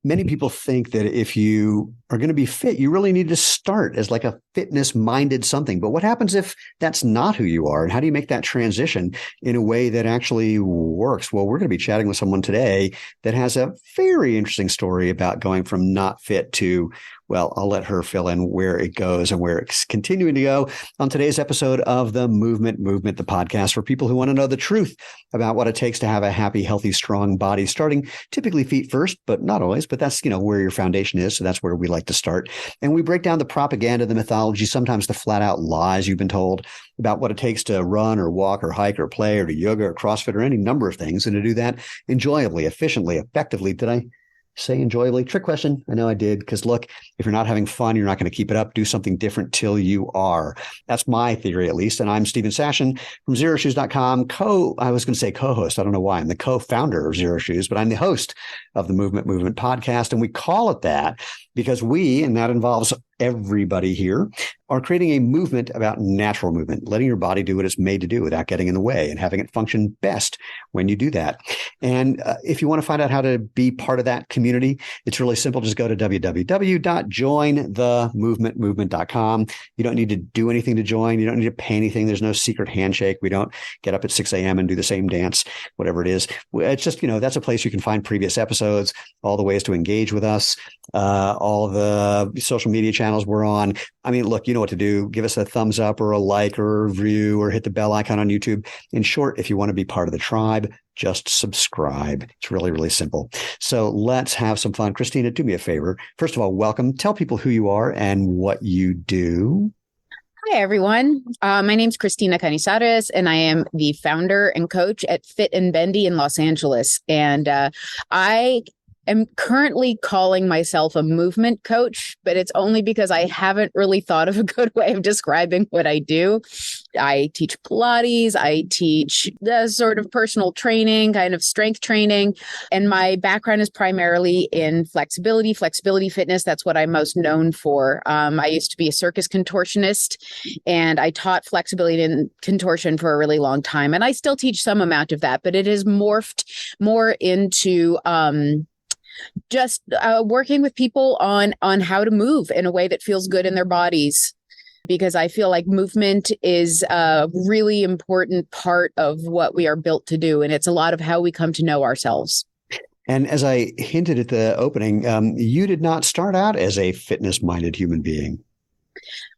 many people think that if you are going to be fit, you really need to start as like a fitness-minded something. But what happens if that's not who you are? And how do you make that transition in a way that actually works? Well, we're going to be chatting with someone today that has a very interesting story about going from not fit to, well, I'll let her fill in where it goes and where it's continuing to go on today's episode of the Movement, the podcast for people who want to know the truth about what it takes to have a happy, healthy, strong body, starting typically feet first, but not always. But that's, where your foundation is. So that's where we like to start. And we break down the propaganda, the mythology, sometimes the flat out lies you've been told about what it takes to run or walk or hike or play or do yoga or CrossFit or any number of things. And to do that enjoyably, efficiently, effectively. Did I say enjoyably? Trick question. I know I did. Because look, if you're not having fun, you're not going to keep it up. Do something different till you are. That's my theory, at least. And I'm Stephen Sashen from ZeroShoes.com. I was going to say co-host. I don't know why. I'm the co-founder of Zero Shoes, but I'm the host of the Movement podcast. And we call it that because and that involves everybody here, are creating a movement about natural movement, letting your body do what it's made to do without getting in the way and having it function best when you do that. And if you want to find out how to be part of that community, it's really simple. Just go to www.jointhemovementmovement.com. You don't need to do anything to join. You don't need to pay anything. There's no secret handshake. We don't get up at 6 a.m. and do the same dance, whatever it is. It's just, that's a place you can find previous episodes, all the ways to engage with us, all the social media channels we're on. I mean, look, you know what to do. Give us a thumbs up or a like or a review or hit the bell icon on YouTube. In short, if you want to be part of the tribe, just subscribe. It's really, really simple. So let's have some fun. Kristina, do me a favor. First of all, welcome. Tell people who you are and what you do. Hi, everyone. My name's Kristina Canizares, and I am the founder and coach at Fit and Bendy in Los Angeles. And I am currently calling myself a movement coach, but it's only because I haven't really thought of a good way of describing what I do. I teach Pilates. I teach the sort of personal training, kind of strength training. And my background is primarily in flexibility fitness. That's what I'm most known for. I used to be a circus contortionist, and I taught flexibility and contortion for a really long time. And I still teach some amount of that, but it has morphed more into just working with people on how to move in a way that feels good in their bodies, because I feel like movement is a really important part of what we are built to do. And it's a lot of how we come to know ourselves. And as I hinted at the opening, you did not start out as a fitness-minded human being.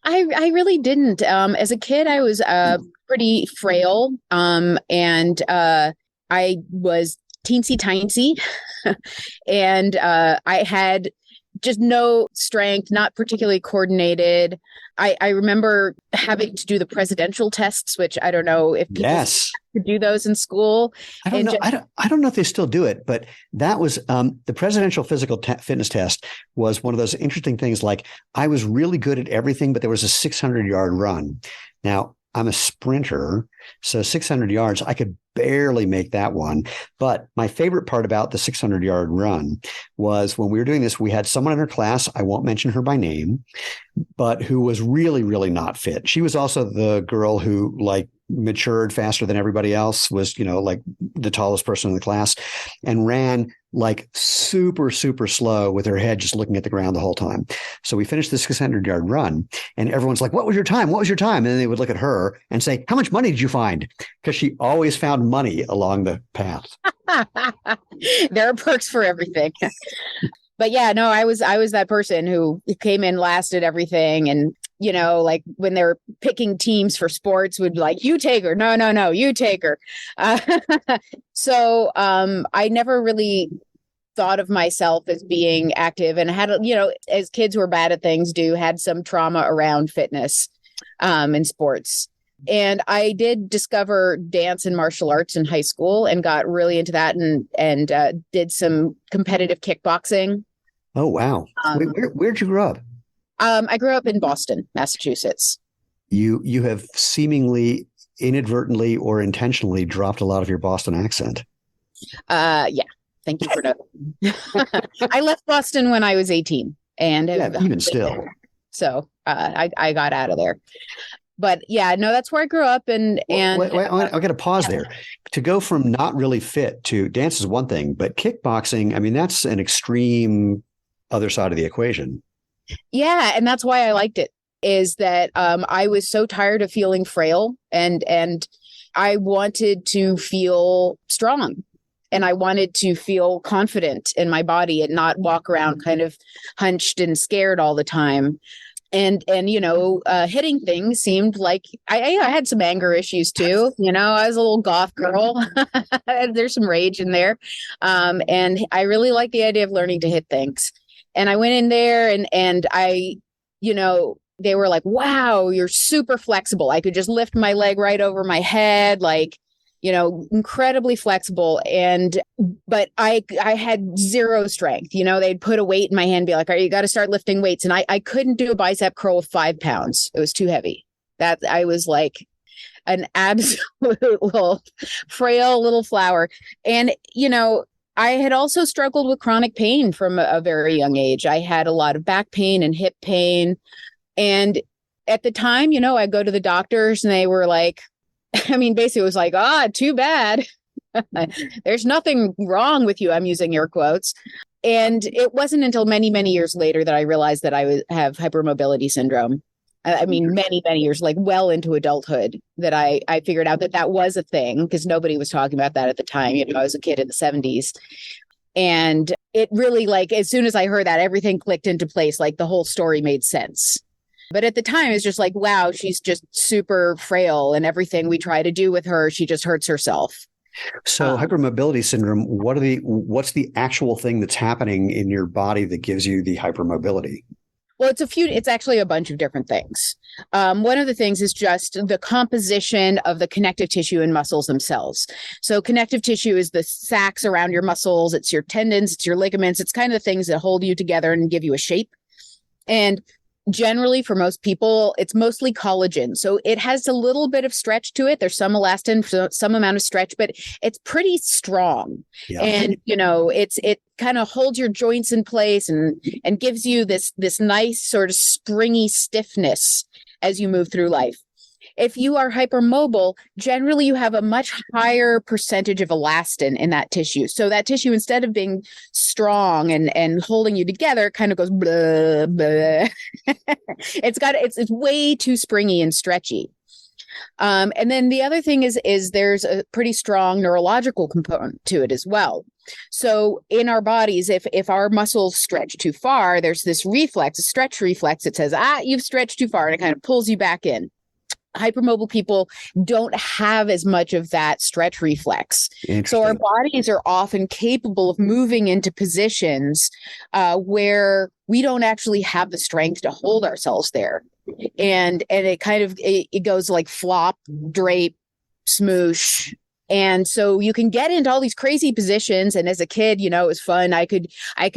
I really didn't. As a kid, I was pretty frail, and I was teensy-tiny, and I had just no strength, not particularly coordinated. I remember having to do the presidential tests, which I don't know if people could do those in school. I don't know. I don't know if they still do it, but that was the presidential physical fitness test was one of those interesting things. Like, I was really good at everything, but there was a 600-yard run. Now, I'm a sprinter, so 600 yards, I could barely make that one. But my favorite part about the 600-yard run was when we were doing this, we had someone in her class, I won't mention her by name, but who was really, really not fit. She was also the girl who matured faster than everybody else, was, the tallest person in the class, and ran super, super slow with her head just looking at the ground the whole time. So we finished the 600-yard run, and everyone's like, what was your time? What was your time? And then they would look at her and say, how much money did you find? Because she always found money along the path. There are perks for everything. But yeah, no, I was that person who came in last at everything. And, when they were picking teams for sports, would you take her. No, you take her. So I never really thought of myself as being active, and had, as kids who are bad at things had some trauma around fitness and sports. And I did discover dance and martial arts in high school and got really into that, and did some competitive kickboxing. Oh, wow. Where'd you grow up? I grew up in Boston, Massachusetts. You have seemingly inadvertently or intentionally dropped a lot of your Boston accent. Yeah. Thank you for that. I left Boston when I was 18, and even still. so I got out of there. But yeah, no, that's where I grew up. And wait, I got to pause there. To go from not really fit to dance is one thing, but kickboxing, I mean, that's an extreme other side of the equation. Yeah, and that's why I liked it, is that I was so tired of feeling frail, and I wanted to feel strong, and I wanted to feel confident in my body and not walk around kind of hunched and scared all the time. And hitting things seemed like I had some anger issues too. I was a little goth girl. There's some rage in there. And I really like the idea of learning to hit things. And I went in there and I, they were like, wow, you're super flexible. I could just lift my leg right over my head, like, incredibly flexible. But I had zero strength. They'd put a weight in my hand and be like, all right, you got to start lifting weights. And I couldn't do a bicep curl with 5 pounds. It was too heavy. That I was like an absolute little frail little flower. And, I had also struggled with chronic pain from a very young age. I had a lot of back pain and hip pain. And at the time, I go to the doctors and they were like, basically it was like, too bad. There's nothing wrong with you. I'm using air quotes. And it wasn't until many, many years later that I realized that I have hypermobility syndrome. Many, many years, like well into adulthood, that I figured out that was a thing, because nobody was talking about that at the time. I was a kid in the 70s. And it really, like, as soon as I heard that, everything clicked into place. Like the whole story made sense. But at the time, it's just like, wow, she's just super frail, and everything we try to do with her, she just hurts herself. So hypermobility syndrome, what's the actual thing that's happening in your body that gives you the hypermobility? Well, it's actually a bunch of different things. One of the things is just the composition of the connective tissue and muscles themselves. So connective tissue is the sacs around your muscles. It's your tendons, it's your ligaments. It's kind of the things that hold you together and give you a shape. And generally, for most people, it's mostly collagen. So it has a little bit of stretch to it. There's some elastin, some amount of stretch, but it's pretty strong. Yeah. And, it kind of holds your joints in place and gives you this nice sort of springy stiffness as you move through life. If you are hypermobile, generally you have a much higher percentage of elastin in that tissue. So that tissue, instead of being strong and holding you together, kind of goes blah, blah. It's way too springy and stretchy. And then the other thing is there's a pretty strong neurological component to it as well. So in our bodies, if our muscles stretch too far, there's this reflex, a stretch reflex that says, you've stretched too far, and it kind of pulls you back in. Hypermobile people don't have as much of that stretch reflex. So our bodies are often capable of moving into positions where we don't actually have the strength to hold ourselves there. And it kind of, it goes like flop, drape, smoosh. And so you can get into all these crazy positions. And as a kid, it was fun. I could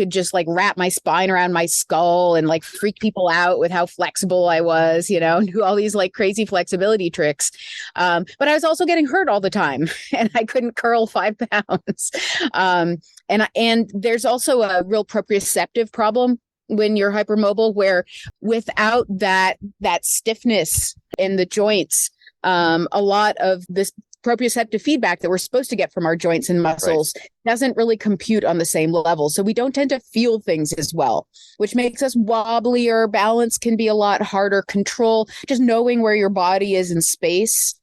just like wrap my spine around my skull and like freak people out with how flexible I was, do all these like crazy flexibility tricks. But I was also getting hurt all the time, and I couldn't curl 5 pounds. And there's also a real proprioceptive problem when you're hypermobile, where without that stiffness in the joints, a lot of this proprioceptive feedback that we're supposed to get from our joints and muscles doesn't really compute on the same level. So we don't tend to feel things as well, which makes us wobblier. Balance can be a lot harder. Control, just knowing where your body is in space.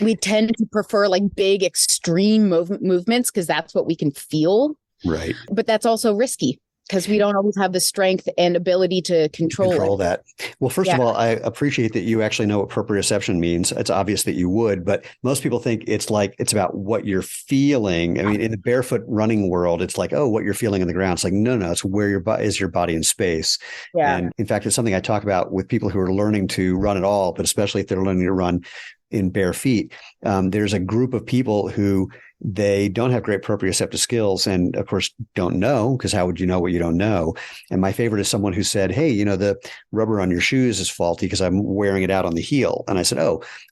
We tend to prefer like big, extreme movements because that's what we can feel. Right. But that's also risky, because we don't always have the strength and ability to control that. Well, first of all, I appreciate that you actually know what proprioception means. It's obvious that you would, but most people think it's about what you're feeling. I mean, in the barefoot running world, it's like, what you're feeling on the ground. It's like, no, it's where is your body in space. Yeah. And in fact, it's something I talk about with people who are learning to run at all, but especially if they're learning to run in bare feet. There's a group of people who they don't have great proprioceptive skills, and of course don't know, because how would you know what you don't know? And my favorite is someone who said, hey, the rubber on your shoes is faulty because I'm wearing it out on the heel. And I said,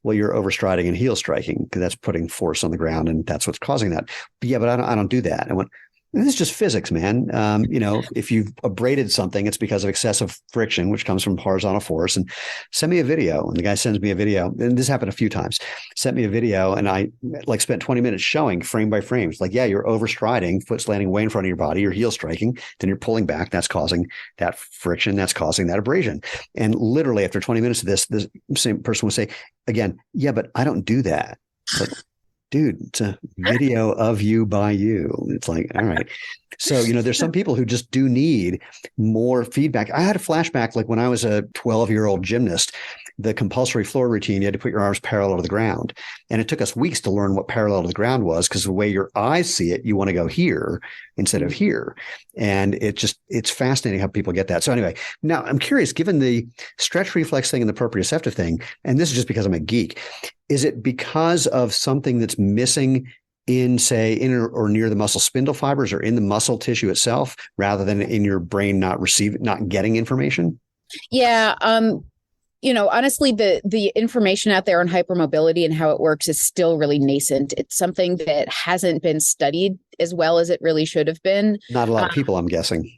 well, you're overstriding and heel striking, because that's putting force on the ground, and that's what's causing that. But I don't do that. I went, This is just physics, man. If you've abraded something, it's because of excessive friction, which comes from horizontal force. And send me a video. And the guy sends me a video. And this happened a few times. Sent me a video, and I spent 20 minutes showing frame by frame. It's like, yeah, you're overstriding, foot's landing way in front of your body, your heel striking, then you're pulling back. That's causing that friction. That's causing that abrasion. And literally after 20 minutes of this same person would say again, yeah, but I don't do that. But dude, it's a video of you by you. It's like, all right. So, there's some people who just do need more feedback. I had a flashback, like when I was a 12-year-old gymnast, the compulsory floor routine, you had to put your arms parallel to the ground. And it took us weeks to learn what parallel to the ground was, because the way your eyes see it, you want to go here instead of here. And it's fascinating how people get that. So anyway, now I'm curious, given the stretch reflex thing and the proprioceptive thing, and this is just because I'm a geek, is it because of something that's missing in, say, in or near the muscle spindle fibers or in the muscle tissue itself, rather than in your brain not getting information? Yeah. Honestly, the information out there on hypermobility and how it works is still really nascent. It's something that hasn't been studied as well as it really should have been. Not a lot of people, I'm guessing.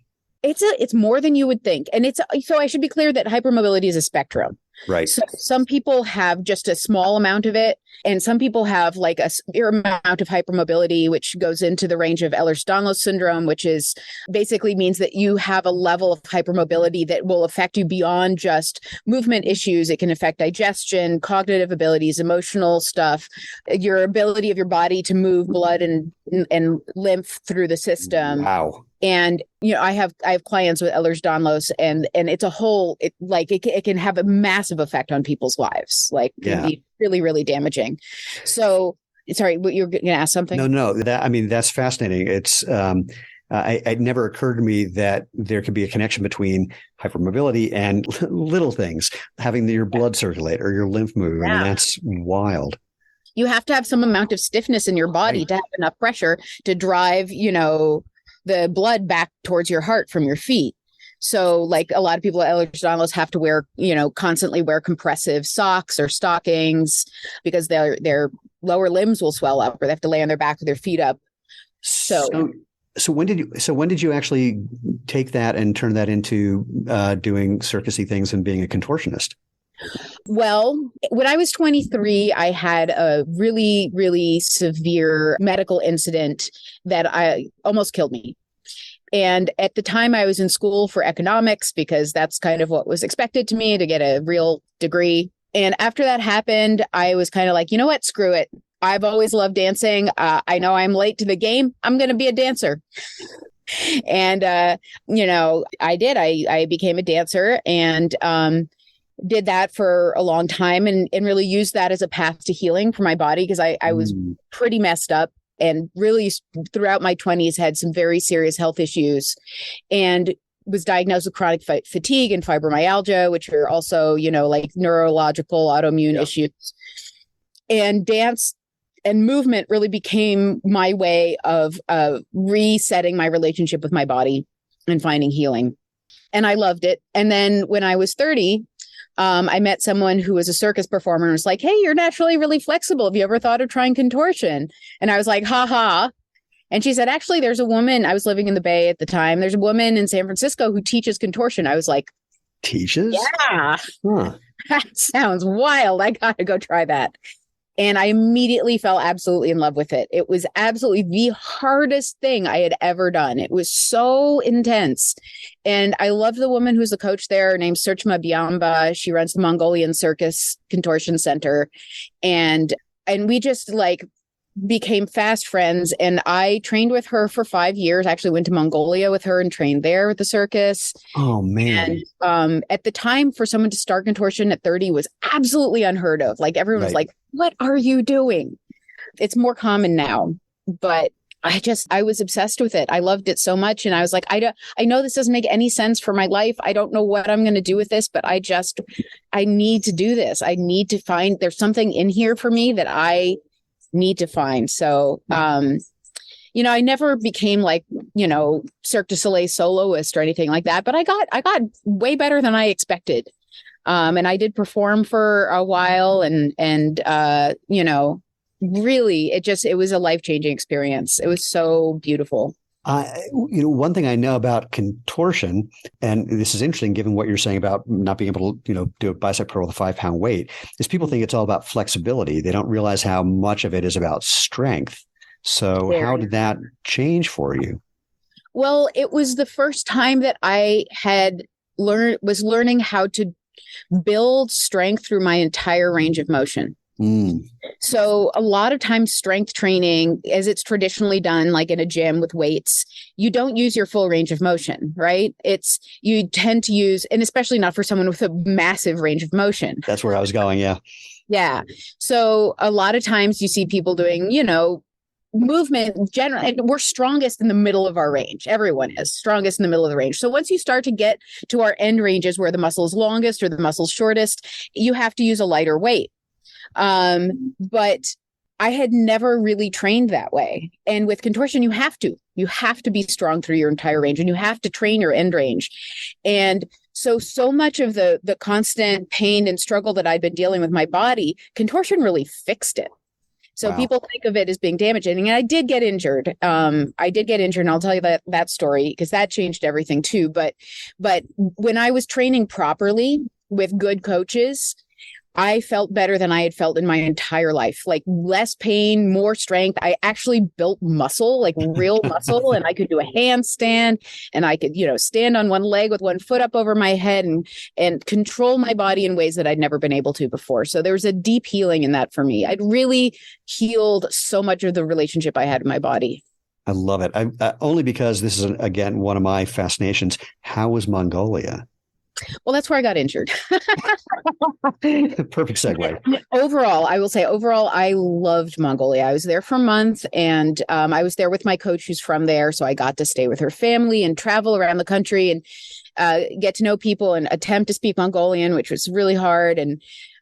It's more than you would think. And so I should be clear that hypermobility is a spectrum. Right. So some people have just a small amount of it, and some people have like a severe amount of hypermobility, which goes into the range of Ehlers-Danlos syndrome, which is basically means that you have a level of hypermobility that will affect you beyond just movement issues. It can affect digestion, cognitive abilities, emotional stuff, your ability of your body to move blood and lymph through the system. Wow. And, I have clients with Ehlers-Danlos, and it's a whole, it can have a massive effect on people's lives, can be really, really damaging. So, sorry, what you're going to ask something? No, that's fascinating. It's, it never occurred to me that there could be a connection between hypermobility and little things, having your blood circulate or your lymph move. Yeah. I mean, that's wild. You have to have some amount of stiffness in your body to have enough pressure to drive, the blood back towards your heart from your feet. So like a lot of people at Ehlers-Danlos have to wear, constantly wear compressive socks or stockings because their lower limbs will swell up, or they have to lay on their back with their feet up. So when did you actually take that and turn that into doing circusy things and being a contortionist? Well, when I was 23, I had a really, really severe medical incident that almost killed me. And at the time I was in school for economics, because that's kind of what was expected to me to get a real degree. And after that happened, I was kind of like, you know what? Screw it. I've always loved dancing. I know I'm late to the game. I'm going to be a dancer. And, I did. I became a dancer and did that for a long time and really used that as a path to healing for my body, because I was pretty messed up and really throughout my 20s had some very serious health issues and was diagnosed with chronic fatigue and fibromyalgia, which are also, like neurological autoimmune issues. And dance and movement really became my way of resetting my relationship with my body and finding healing. And I loved it. And then when I was 30, I met someone who was a circus performer and was like, hey, you're naturally really flexible. Have you ever thought of trying contortion? And I was like, ha ha. And she said, actually, there's a woman. I was living in the Bay at the time. There's a woman in San Francisco who teaches contortion. I was like, teaches? Yeah. Huh. That sounds wild. I got to go try that. And I immediately fell absolutely in love with it. It was absolutely the hardest thing I had ever done. It was so intense. And I love the woman who's the coach there, named Serchmaa Byamba. She runs the Mongolian Circus Contortion Center. And we just became fast friends. And I trained with her for 5 years. I actually went to Mongolia with her and trained there with the circus. Oh, man. And at the time, for someone to start contortion at 30 was absolutely unheard of. Everyone was like, what are you doing? It's more common now, but I was obsessed with it. I loved it so much. And I was like, I know this doesn't make any sense for my life. I don't know what I'm going to do with this, but I need to do this. I need to find, there's something in here for me that I need to find. So, I never became Cirque du Soleil soloist or anything like that, but I got way better than I expected. And I did perform for a while and really, it was a life-changing experience. It was so beautiful. One thing I know about contortion, and this is interesting given what you're saying about not being able to, do a bicep curl with a 5-pound weight, is people think it's all about flexibility. They don't realize how much of it is about strength. So how did that change for you? Well, it was the first time that I was learning how to build strength through my entire range of motion. So a lot of times strength training, as it's traditionally done, like in a gym with weights, you don't use your full range of motion, right? You tend to use, and especially not for someone with a massive range of motion. That's where I was going. Yeah. Yeah. So a lot of times you see people doing, movement generally, and we're strongest in the middle of our range. Everyone is strongest in the middle of the range. So once you start to get to our end ranges where the muscle is longest or the muscle shortest, you have to use a lighter weight. But I had never really trained that way. And with contortion, you have to be strong through your entire range, and you have to train your end range. And so much of the constant pain and struggle that I'd been dealing with my body, contortion really fixed it. So wow. People think of it as being damaging. And I did get injured. And I'll tell you that story because that changed everything too. But when I was training properly with good coaches, I felt better than I had felt in my entire life, like less pain, more strength. I actually built muscle, like real muscle, and I could do a handstand, and I could, stand on one leg with one foot up over my head and control my body in ways that I'd never been able to before. So there was a deep healing in that for me. I'd really healed so much of the relationship I had with my body. I love it. Only because this is, again, one of my fascinations. How was Mongolia? Well, that's where I got injured. Perfect segue. Overall, I loved Mongolia. I was there for months, and I was there with my coach who's from there. So I got to stay with her family and travel around the country and get to know people and attempt to speak Mongolian, which was really hard. And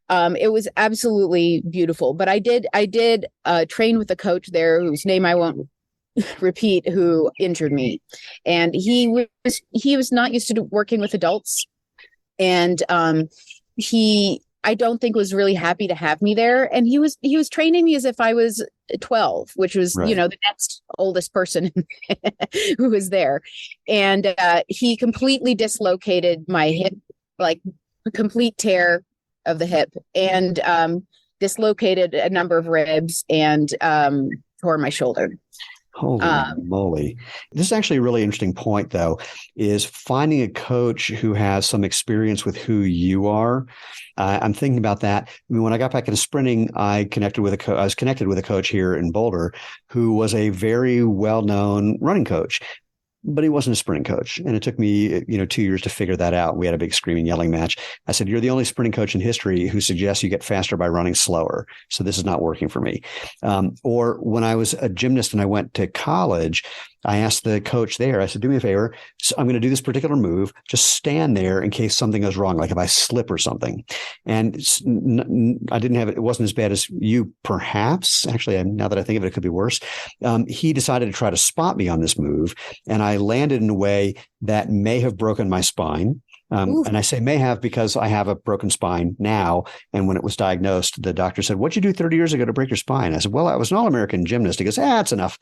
it was absolutely beautiful. But I did train with a coach there whose name I won't repeat, who injured me. And he was not used to working with adults. And I don't think was really happy to have me there. And he was training me as if I was 12, which was, right. The next oldest person who was there. And he completely dislocated my hip, like a complete tear of the hip, and dislocated a number of ribs, and tore my shoulder. Holy moly. This is actually a really interesting point, though, is finding a coach who has some experience with who you are. I'm thinking about that. I mean, when I got back into sprinting, I was connected with a coach here in Boulder who was a very well-known running coach. But he wasn't a sprinting coach. And it took me, 2 years to figure that out. We had a big screaming, yelling match. I said, "You're the only sprinting coach in history who suggests you get faster by running slower. So this is not working for me." Or when I was a gymnast and I went to college, I asked the coach there, I said, "Do me a favor. So I'm going to do this particular move. Just stand there in case something goes wrong, like if I slip or something." And I didn't have it. It wasn't as bad as you, perhaps. Actually, now that I think of it, it could be worse. He decided to try to spot me on this move. And I landed in a way that may have broken my spine. And I say may have because I have a broken spine now. And when it was diagnosed, the doctor said, "What'd you do 30 years ago to break your spine?" I said, "Well, I was an All-American gymnast." He goes, "That's enough."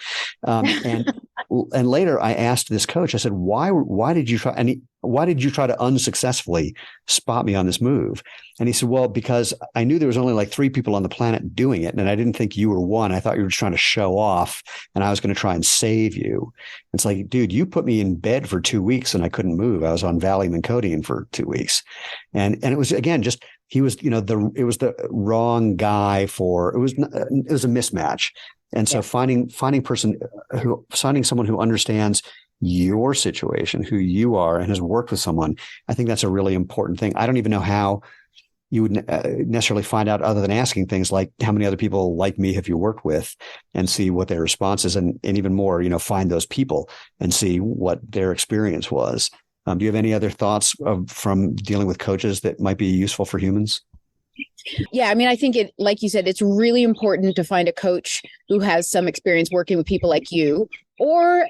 And later I asked this coach, I said, why did you try? And why did you try to unsuccessfully spot me on this move? And he said, "Well, because I knew there was only like 3 people on the planet doing it. And I didn't think you were one. I thought you were just trying to show off, and I was going to try and save you." It's like, dude, you put me in bed for 2 weeks and I couldn't move. I was on Valium and codeine for 2 weeks. And it was, again, just, he was, it was the wrong guy it was a mismatch. And so finding someone who understands your situation, who you are, and has worked with someone, I think that's a really important thing. I don't even know how you would necessarily find out other than asking things like, how many other people like me have you worked with, and see what their response is, and even more, find those people and see what their experience was. Do you have any other thoughts from dealing with coaches that might be useful for humans? Yeah, I mean, I think like you said, it's really important to find a coach who has some experience working with people like you, or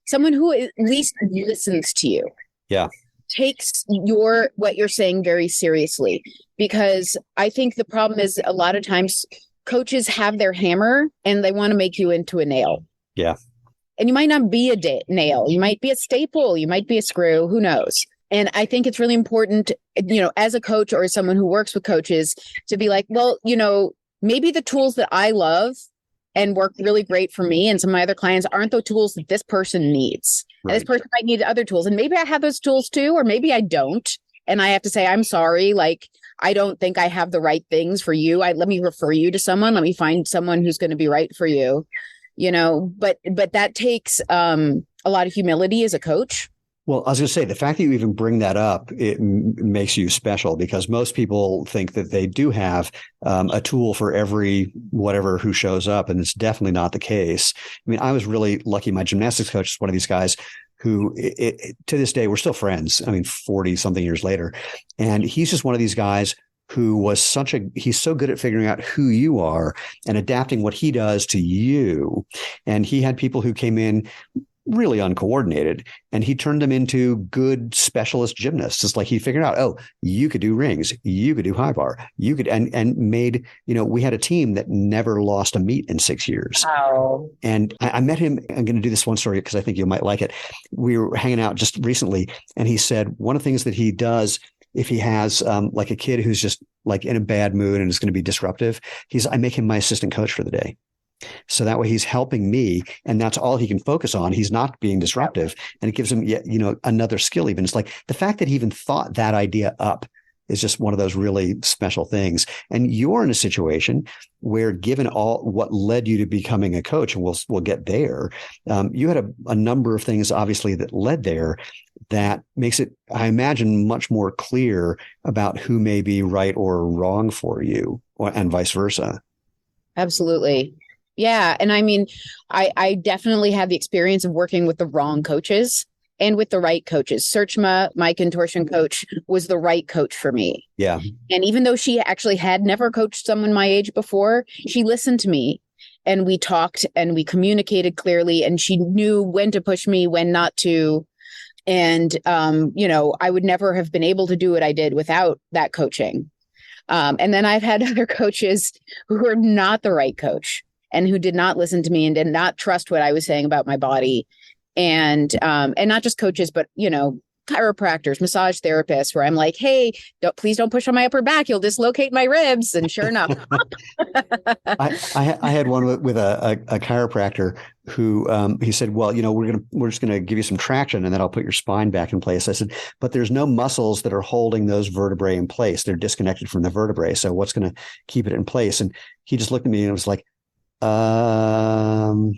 someone who at least listens to you. Yeah. Takes what you're saying very seriously, because I think the problem is a lot of times coaches have their hammer and they want to make you into a nail. Yeah. And you might not be a nail. You might be a staple. You might be a screw. Who knows? And I think it's really important, as a coach or as someone who works with coaches, to be like, well, maybe the tools that I love and work really great for me and some of my other clients aren't the tools that this person needs. Right. And this person might need other tools. And maybe I have those tools too, or maybe I don't. And I have to say, I'm sorry. Like, I don't think I have the right things for you. Let me refer you to someone. Let me find someone who's going to be right for you, but that takes a lot of humility as a coach. Well, I was going to say, the fact that you even bring that up, it makes you special, because most people think that they do have a tool for every whatever who shows up. And it's definitely not the case. I mean, I was really lucky. My gymnastics coach is one of these guys who to this day, we're still friends. I mean, 40 something years later. And he's just one of these guys who was he's so good at figuring out who you are and adapting what he does to you. And he had people who came in really uncoordinated, and he turned them into good specialist gymnasts. It's like he figured out, oh, you could do rings, you could do high bar, you could, and made, we had a team that never lost a meet in 6 years. Wow. And I met him. I'm going to do this one story because I think you might like it. We were hanging out just recently, and he said one of the things that he does if he has like a kid who's just like in a bad mood and is going to be disruptive, I make him my assistant coach for the day. So that way he's helping me, and that's all he can focus on. He's not being disruptive, and it gives him, another skill. Even it's like the fact that he even thought that idea up is just one of those really special things. And you're in a situation where, given all what led you to becoming a coach, and we'll get there, you had a number of things obviously that led there that makes it, I imagine, much more clear about who may be right or wrong for you, and vice versa. Absolutely. Yeah. And I mean, I definitely had the experience of working with the wrong coaches and with the right coaches. Serchmaa, my contortion coach, was the right coach for me. Yeah. And even though she actually had never coached someone my age before, she listened to me, and we talked and we communicated clearly, and she knew when to push me, when not to. And, I would never have been able to do what I did without that coaching. And then I've had other coaches who were not the right coach, and who did not listen to me and did not trust what I was saying about my body. And not just coaches, but, chiropractors, massage therapists, where I'm like, hey, please don't push on my upper back. You'll dislocate my ribs. And sure enough. I had one with a chiropractor who he said, well, we're just going to give you some traction, and then I'll put your spine back in place. I said, but there's no muscles that are holding those vertebrae in place. They're disconnected from the vertebrae. So what's going to keep it in place? And he just looked at me and was like, well,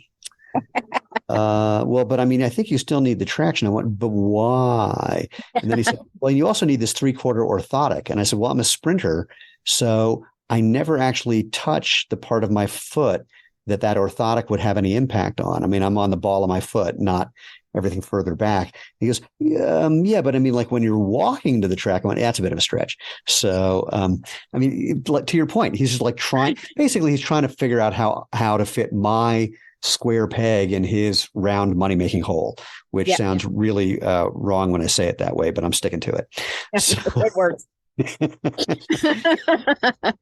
but I mean, I think you still need the traction. I went, but why? And then he said, well, you also need this 3/4 orthotic. And I said, well, I'm a sprinter, so I never actually touch the part of my foot that orthotic would have any impact on. I mean, I'm on the ball of my foot, not everything further back. He goes, yeah, but I mean, like when you're walking to the track, I went, that's a bit of a stretch. So, I mean, to your point, he's just like he's trying to figure out how to fit my square peg in his round money-making hole, which sounds really wrong when I say it that way, but I'm sticking to it. So, it works.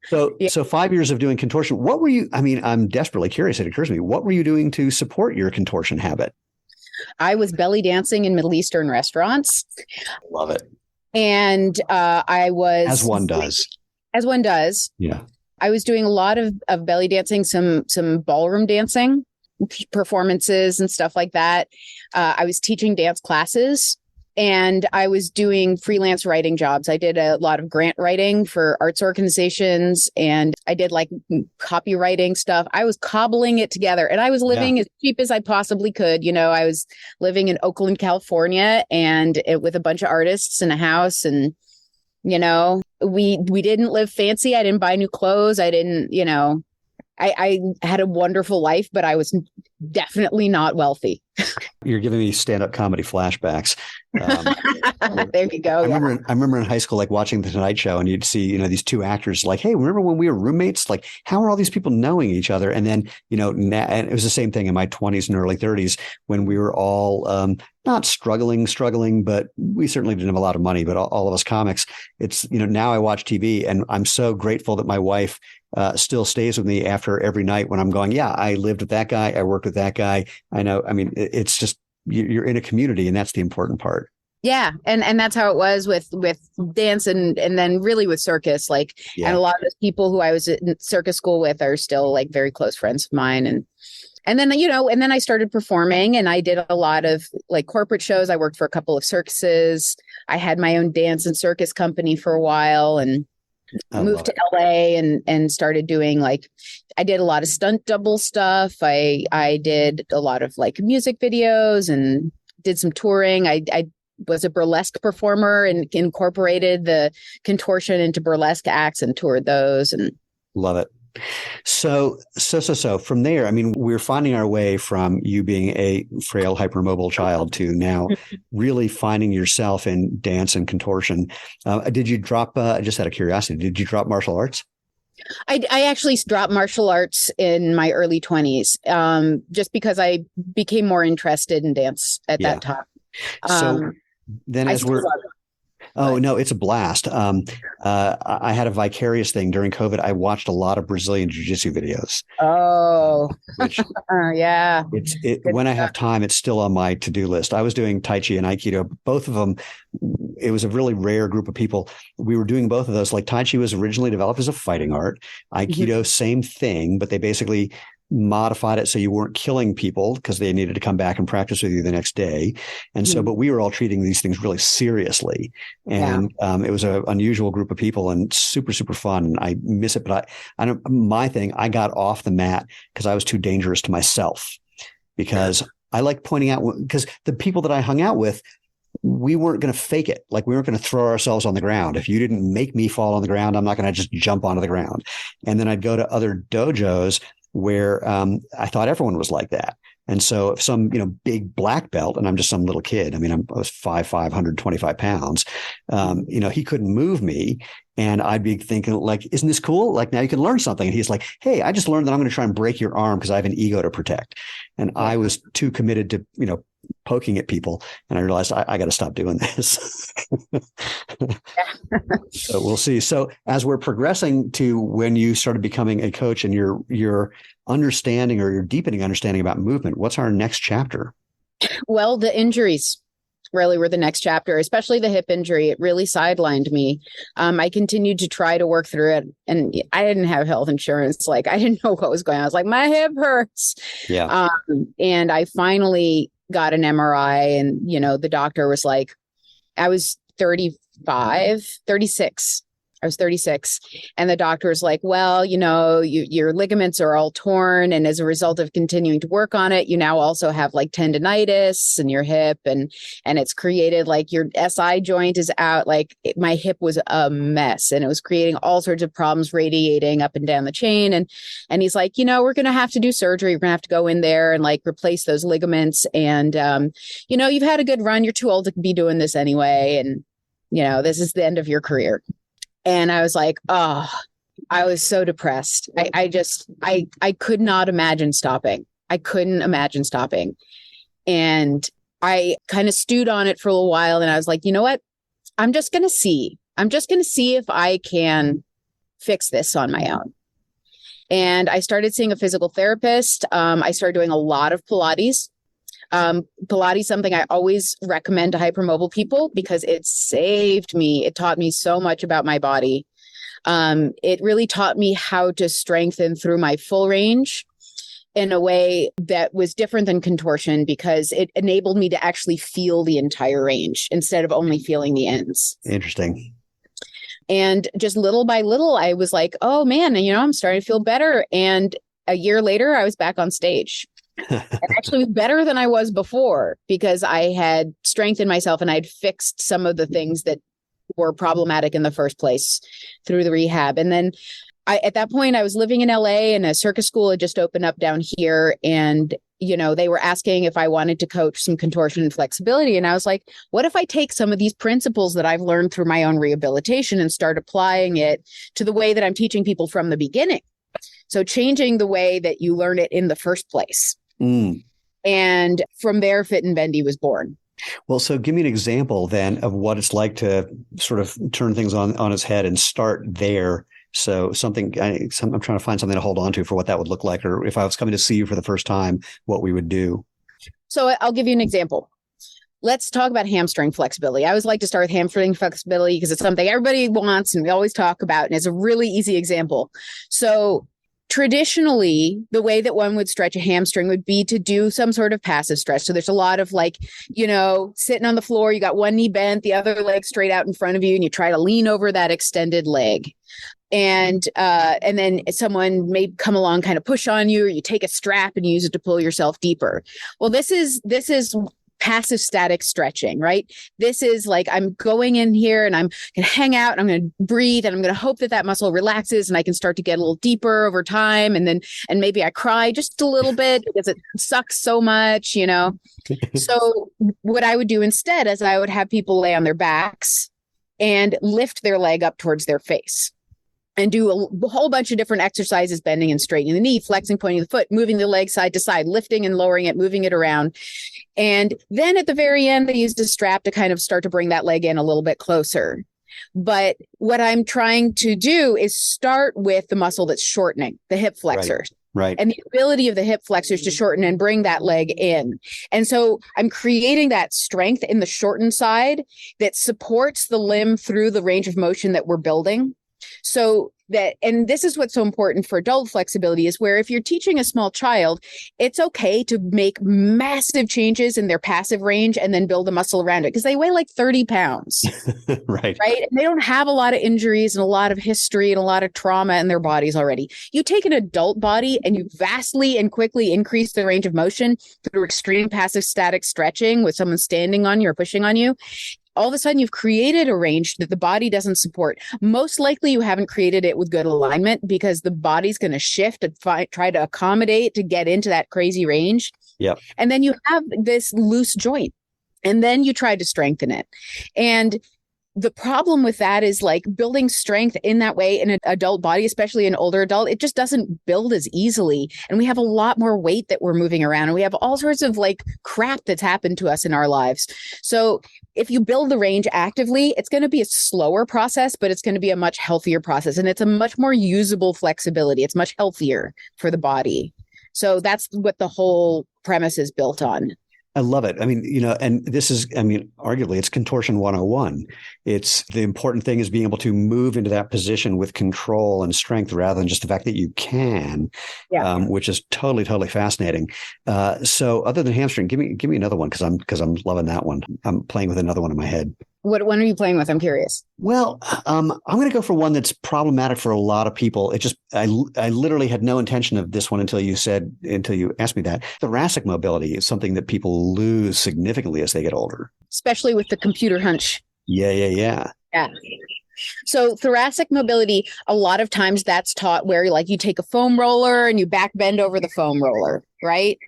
So 5 years of doing contortion, what were you, I mean, I'm desperately curious. It occurs to me, what were you doing to support your contortion habit? I was belly dancing in Middle Eastern restaurants. Love it. And I was... As one does. Yeah. I was doing a lot of belly dancing, some ballroom dancing, performances and stuff like that. I was teaching dance classes, and I was doing freelance writing jobs. I did a lot of grant writing for arts organizations, and I did like copywriting stuff. I was cobbling it together, and I was living as cheap as I possibly could. I was living in Oakland, California, and with a bunch of artists in a house. And, we didn't live fancy. I didn't buy new clothes. I didn't, I had a wonderful life, but I was definitely not wealthy. You're giving me stand-up comedy flashbacks. There you go. I remember in high school, like watching The Tonight Show, and you'd see, these two actors like, hey, remember when we were roommates? Like, how are all these people knowing each other? And then, and it was the same thing in my 20s and early 30s when we were all not struggling, but we certainly didn't have a lot of money, but all of us comics, it's, now I watch TV, and I'm so grateful that my wife still stays with me after every night when I'm going, yeah, I lived with that guy. I worked with with that guy. I know. I mean, it's just, you're in a community, and that's the important part. Yeah. And that's how it was with dance and then really with circus, like, and a lot of those people who I was in circus school with are still like very close friends of mine. And then, and then I started performing, and I did a lot of like corporate shows. I worked for a couple of circuses. I had my own dance and circus company for a while, and moved to LA and started doing like, I did a lot of stunt double stuff. I did a lot of like music videos and did some touring. I was a burlesque performer and incorporated the contortion into burlesque acts and toured those. And love it. So from there, I mean, we're finding our way from you being a frail, hypermobile child to now really finding yourself in dance and contortion. Did you drop, just out of curiosity, did you drop martial arts? I actually dropped martial arts in my early 20s, just because I became more interested in dance at that time. So then as we're... Oh, no, it's a blast. I had a vicarious thing during COVID. I watched a lot of Brazilian jiu-jitsu videos. Oh, which yeah. When I have time, it's still on my to-do list. I was doing Tai Chi and Aikido, both of them. It was a really rare group of people. We were doing both of those. Like Tai Chi was originally developed as a fighting art. Aikido, same thing, but they basically modified it so you weren't killing people because they needed to come back and practice with you the next day. And so, but we were all treating these things really seriously. And it was an unusual group of people and super, super fun. And I miss it. But I don't, my thing, I got off the mat because I was too dangerous to myself, because I like pointing out, because the people that I hung out with, we weren't going to fake it. Like, we weren't going to throw ourselves on the ground. If you didn't make me fall on the ground, I'm not going to just jump onto the ground. And then I'd go to other dojos where I thought everyone was like that. And so if some, big black belt, and I'm just some little kid, I mean, I was 5'5", 125 pounds, he couldn't move me. And I'd be thinking like, isn't this cool? Like, now you can learn something. And he's like, hey, I just learned that I'm going to try and break your arm because I have an ego to protect. And I was too committed to, poking at people. And I realized I got to stop doing this. So we'll see. So as we're progressing to when you started becoming a coach and your understanding or your deepening understanding about movement, what's our next chapter? Well, the injuries really were the next chapter, especially the hip injury. It really sidelined me. I continued to try to work through it, and I didn't have health insurance. Like, I didn't know what was going on. I was like, my hip hurts. Yeah. And I finally got an MRI, and, the doctor was like, I was 36. I was 36. And the doctor was like, well, your ligaments are all torn. And as a result of continuing to work on it, you now also have like tendinitis in your hip. And it's created like your SI joint is out. Like, my hip was a mess, and it was creating all sorts of problems radiating up and down the chain. And he's like, we're going to have to do surgery. We're going to have to go in there and like replace those ligaments. And, you've had a good run. You're too old to be doing this anyway. And, this is the end of your career. And I was like, I was so depressed. I could not imagine stopping. I couldn't imagine stopping. And I kind of stewed on it for a little while. And I was like, you know what? I'm just going to see if I can fix this on my own. And I started seeing a physical therapist. I started doing a lot of Pilates. Pilates, something I always recommend to hypermobile people because it saved me. It taught me so much about my body. It really taught me how to strengthen through my full range in a way that was different than contortion, because it enabled me to actually feel the entire range instead of only feeling the ends. Interesting. And just little by little, I was like, oh man, I'm starting to feel better. And a year later, I was back on stage. And actually was better than I was before, because I had strengthened myself and I'd fixed some of the things that were problematic in the first place through the rehab. And then at that point, I was living in LA, and a circus school had just opened up down here. And, they were asking if I wanted to coach some contortion and flexibility. And I was like, what if I take some of these principles that I've learned through my own rehabilitation and start applying it to the way that I'm teaching people from the beginning? So changing the way that you learn it in the first place. And from there, Fit and Bendy was born. Well, so give me an example then of what it's like to sort of turn things on its head and start there So I'm trying to find something to hold on to for what that would look like, or if I was coming to see you for the first time, what we would do. So I'll give you an example. Let's talk about hamstring flexibility. I always like to start with hamstring flexibility because it's something everybody wants and we always talk about, and it's a really easy example. So traditionally, the way that one would stretch a hamstring would be to do some sort of passive stretch. So there's a lot of sitting on the floor, you got one knee bent, the other leg straight out in front of you, and you try to lean over that extended leg. And then someone may come along, kind of push on you, or you take a strap and use it to pull yourself deeper. Well, this is passive static stretching, right? This is like, I'm going in here and I'm going to hang out and I'm going to breathe and I'm going to hope that muscle relaxes and I can start to get a little deeper over time. And maybe I cry just a little bit because it sucks so much, So what I would do instead is I would have people lay on their backs and lift their leg up towards their face. And do a whole bunch of different exercises, bending and straightening the knee, flexing, pointing the foot, moving the leg side to side, lifting and lowering it, moving it around. And then at the very end, they used a strap to kind of start to bring that leg in a little bit closer. But what I'm trying to do is start with the muscle that's shortening, the hip flexors. Right. And the ability of the hip flexors to shorten and bring that leg in. And so I'm creating that strength in the shortened side that supports the limb through the range of motion that we're building. So and this is what's so important for adult flexibility, is where if you're teaching a small child, it's okay to make massive changes in their passive range and then build a muscle around it because they weigh like 30 pounds. Right. And they don't have a lot of injuries and a lot of history and a lot of trauma in their bodies already. You take an adult body and you vastly and quickly increase the range of motion through extreme passive static stretching with someone standing on you or pushing on you. All of a sudden, you've created a range that the body doesn't support. Most likely, you haven't created it with good alignment because the body's going to shift and try to accommodate to get into that crazy range. Yep. And then you have this loose joint, and then you try to strengthen it. And the problem with that is like building strength in that way in an adult body, especially an older adult, it just doesn't build as easily. And we have a lot more weight that we're moving around, and we have all sorts of like crap that's happened to us in our lives. So if you build the range actively, it's going to be a slower process, but it's going to be a much healthier process. And it's a much more usable flexibility. It's much healthier for the body. So that's what the whole premise is built on. I love it. I mean, and this is, arguably it's contortion 101. It's the important thing is being able to move into that position with control and strength rather than just the fact that you can, which is totally, totally fascinating. So other than hamstring, give me another one because I'm loving that one. I'm playing with another one in my head. What one are you playing with? I'm curious. Well, I'm going to go for one that's problematic for a lot of people. I literally had no intention of this one until you asked me that. Thoracic mobility is something that people lose significantly as they get older, especially with the computer hunch. Yeah. So thoracic mobility, a lot of times that's taught where like you take a foam roller and you back bend over the foam roller, right?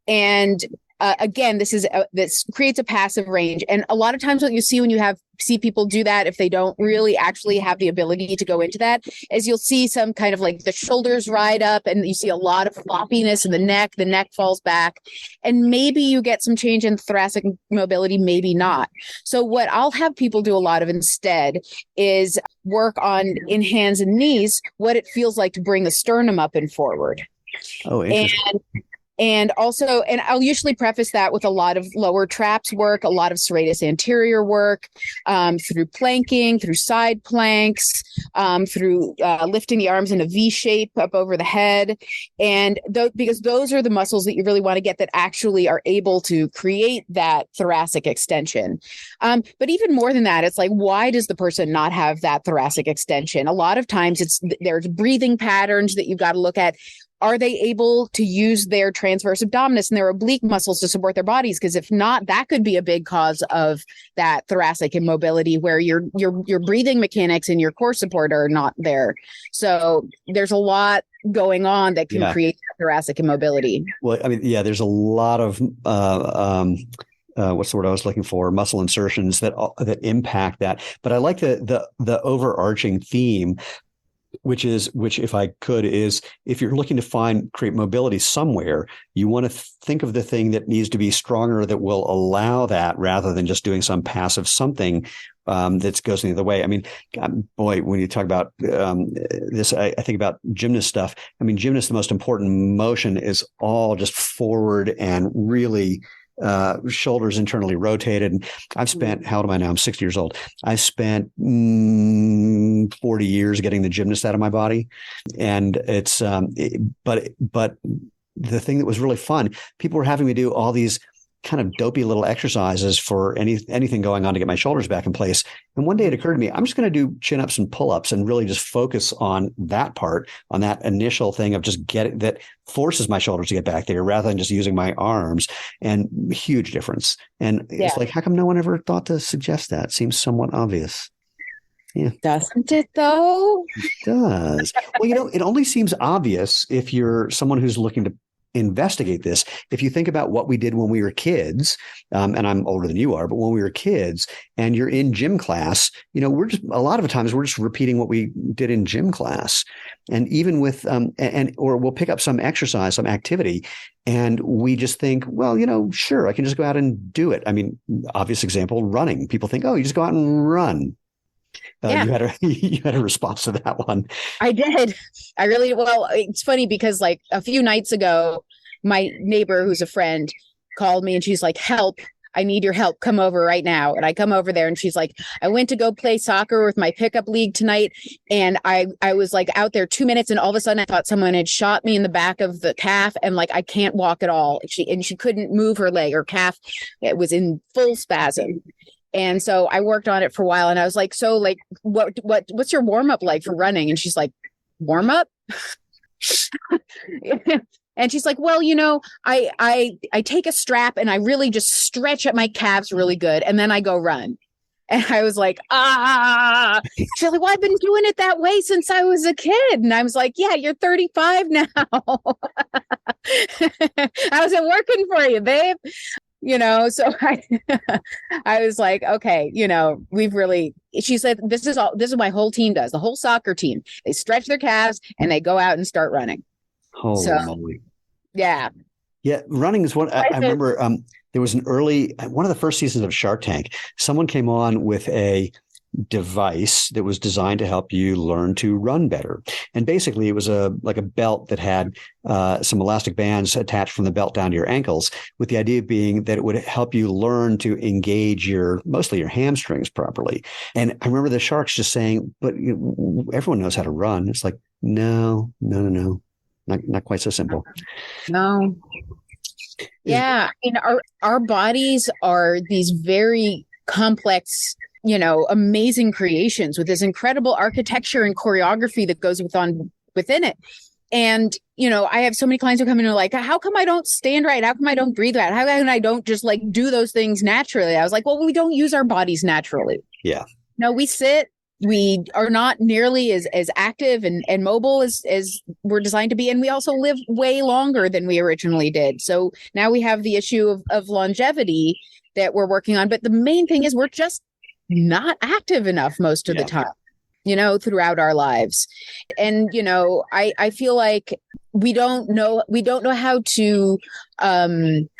And again, this creates a passive range. And a lot of times what you see when you see people do that, if they don't really actually have the ability to go into that, is you'll see some kind of like the shoulders ride up and you see a lot of floppiness in the neck falls back. And maybe you get some change in thoracic mobility, maybe not. So what I'll have people do a lot of instead is work on in hands and knees, what it feels like to bring the sternum up and forward. Oh, interesting. And also, and I'll usually preface that with a lot of lower traps work, a lot of serratus anterior work, through planking, through side planks, through lifting the arms in a V shape up over the head. And because those are the muscles that you really want to get that actually are able to create that thoracic extension. But even more than that, it's like, why does the person not have that thoracic extension? A lot of times there's breathing patterns that you've got to look at. Are they able to use their transverse abdominis and their oblique muscles to support their bodies? Because if not, that could be a big cause of that thoracic immobility where your breathing mechanics and your core support are not there. So there's a lot going on that can create thoracic immobility. Well, I mean, there's a lot of what's the word I was looking for? Muscle insertions that impact that. But I like the overarching theme which if I could, is if you're looking to create mobility somewhere, you want to think of the thing that needs to be stronger that will allow that, rather than just doing some passive something that goes the other way. I mean, boy, when you talk about this, I think about gymnast stuff. I mean, gymnast, the most important motion is all just forward and really shoulders internally rotated. And I've spent, how old am I now? I'm 60 years old. I spent 40 years getting the gymnast out of my body. And it's, but the thing that was really fun, people were having me do all these kind of dopey little exercises for anything going on to get my shoulders back in place. And one day it occurred to me, I'm just going to do chin ups and pull ups and really just focus on that part, on that initial thing of just that forces my shoulders to get back there rather than just using my arms. And huge difference. And it's like, how come no one ever thought to suggest that? It seems somewhat obvious. Yeah. Doesn't it though? It does. Well, it only seems obvious if you're someone who's looking to investigate this. If you think about what we did when we were kids, and I'm older than you are, but when we were kids and you're in gym class, we're just, a lot of times we're just repeating what we did in gym class. And even with, or we'll pick up some exercise, some activity, and we just think, well, sure, I can just go out and do it. I mean, obvious example, running. People think, oh, you just go out and run. You had a response to that one. I did. Well, it's funny because like a few nights ago, my neighbor, who's a friend, called me and she's like, help, I need your help. Come over right now. And I come over there and she's like, I went to go play soccer with my pickup league tonight. And I was like out there 2 minutes and all of a sudden I thought someone had shot me in the back of the calf and like, I can't walk at all. She couldn't move her leg or calf. It was in full spasm. And so I worked on it for a while and I was like, so like, what's your warm up like for running? And she's like, warm up? And she's like, well, I take a strap and I really just stretch at my calves really good. And then I go run. And I was like, she's like, well, I've been doing it that way since I was a kid. And I was like, yeah, you're 35 now. How's it working for you, babe? So I was like, okay, she said, this is what my whole team does. The whole soccer team, they stretch their calves and they go out and start running. Holy moly. Yeah. Yeah. Running is what I remember. There was one of the first seasons of Shark Tank, someone came on with a device that was designed to help you learn to run better. And basically it was like a belt that had some elastic bands attached from the belt down to your ankles, with the idea being that it would help you learn to engage mostly your hamstrings properly. And I remember the sharks just saying, but everyone knows how to run. It's like, no, not quite so simple. No. Yeah. I mean, our bodies are these very complex, amazing creations with this incredible architecture and choreography that goes within it. And, I have so many clients who come in and are like, how come I don't stand right? How come I don't breathe right? How come I don't just like do those things naturally? I was like, well, we don't use our bodies naturally. Yeah. No, we sit. We are not nearly as active and mobile as we're designed to be. And we also live way longer than we originally did. So now we have the issue of longevity that we're working on. But the main thing is we're just not active enough most of the time, throughout our lives. And, I feel like we don't know how to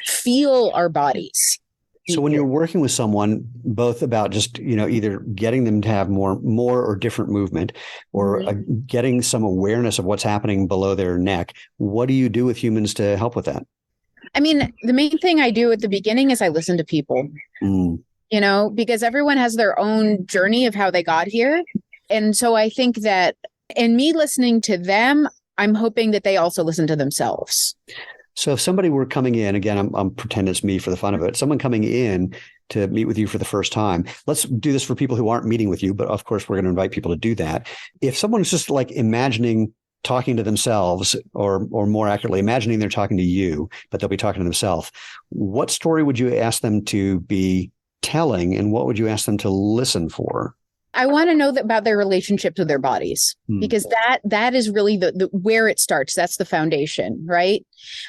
feel our bodies. So when you're working with someone, both about just, either getting them to have more or different movement, or getting some awareness of what's happening below their neck, what do you do with humans to help with that? I mean, the main thing I do at the beginning is I listen to people, because everyone has their own journey of how they got here. And so I think that in me listening to them, I'm hoping that they also listen to themselves. So if somebody were coming in, again, I'm pretending it's me for the fun of it, someone coming in to meet with you for the first time, let's do this for people who aren't meeting with you, but of course we're going to invite people to do that. If someone's just like imagining talking to themselves, or more accurately, imagining they're talking to you, but they'll be talking to themselves, what story would you ask them to be telling and what would you ask them to listen for? I want to know about their relationships with their bodies, because that is really the where it starts. That's the foundation, right?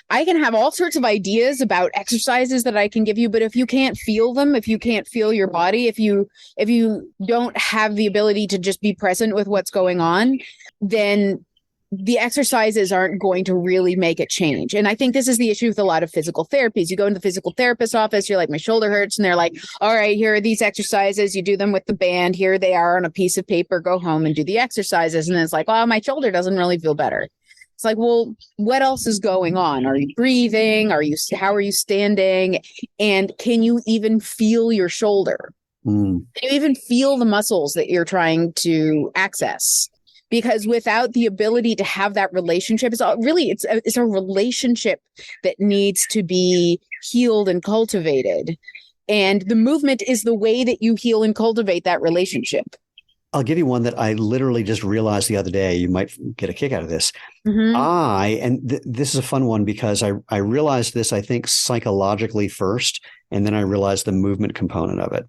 I can have all sorts of ideas about exercises that I can give you, but if you can't feel them, if you can't feel your body, if you don't have the ability to just be present with what's going on, then the exercises aren't going to really make a change. And I think this is the issue with a lot of physical therapies. You go into the physical therapist's office, you're like, my shoulder hurts. And they're like, all right, here are these exercises. You do them with the band. Here they are on a piece of paper. Go home and do the exercises. And it's like, oh, my shoulder doesn't really feel better. It's like, well, what else is going on? Are you breathing? How are you standing? And can you even feel your shoulder? Can you even feel the muscles that you're trying to access? Because without the ability to have that relationship, it's a relationship that needs to be healed and cultivated. And the movement is the way that you heal and cultivate that relationship. I'll give you one that I literally just realized the other day. You might get a kick out of this. This is a fun one because I realized this, I think, psychologically first, and then I realized the movement component of it.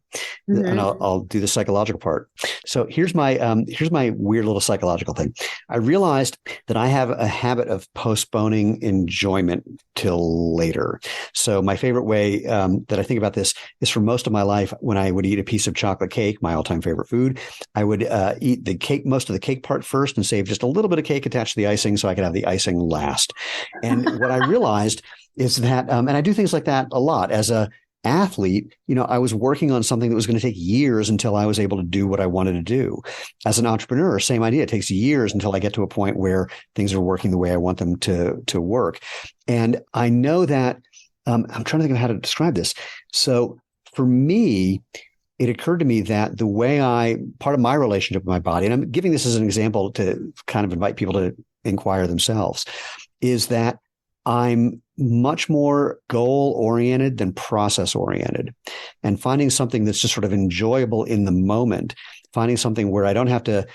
And I'll do the psychological part. So here's my weird little psychological thing. I realized that I have a habit of postponing enjoyment till later. So my favorite way that I think about this is, for most of my life, when I would eat a piece of chocolate cake, my all-time favorite food, I would eat the cake, most of the cake part first, and save just a little bit of cake attached to the icing so I could have the icing last. And what I realized is that, and I do things like that a lot as a athlete, I was working on something that was going to take years until I was able to do what I wanted to do. As an entrepreneur, same idea. It takes years until I get to a point where things are working the way I want them to work. And I know that, I'm trying to think of how to describe this. So for me, it occurred to me that the way part of my relationship with my body, and I'm giving this as an example to kind of invite people to inquire themselves, is that I'm much more goal-oriented than process-oriented, and finding something that's just sort of enjoyable in the moment, finding something where I don't have to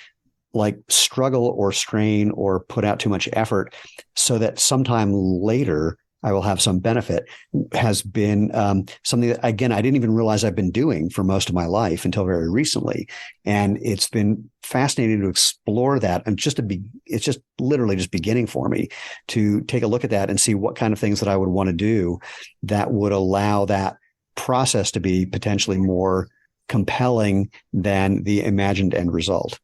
like struggle or strain or put out too much effort so that sometime later I will have some benefit, has been something that, again, I didn't even realize I've been doing for most of my life until very recently. And it's been fascinating to explore that. And it's just literally just beginning for me to take a look at that and see what kind of things that I would want to do that would allow that process to be potentially more compelling than the imagined end result.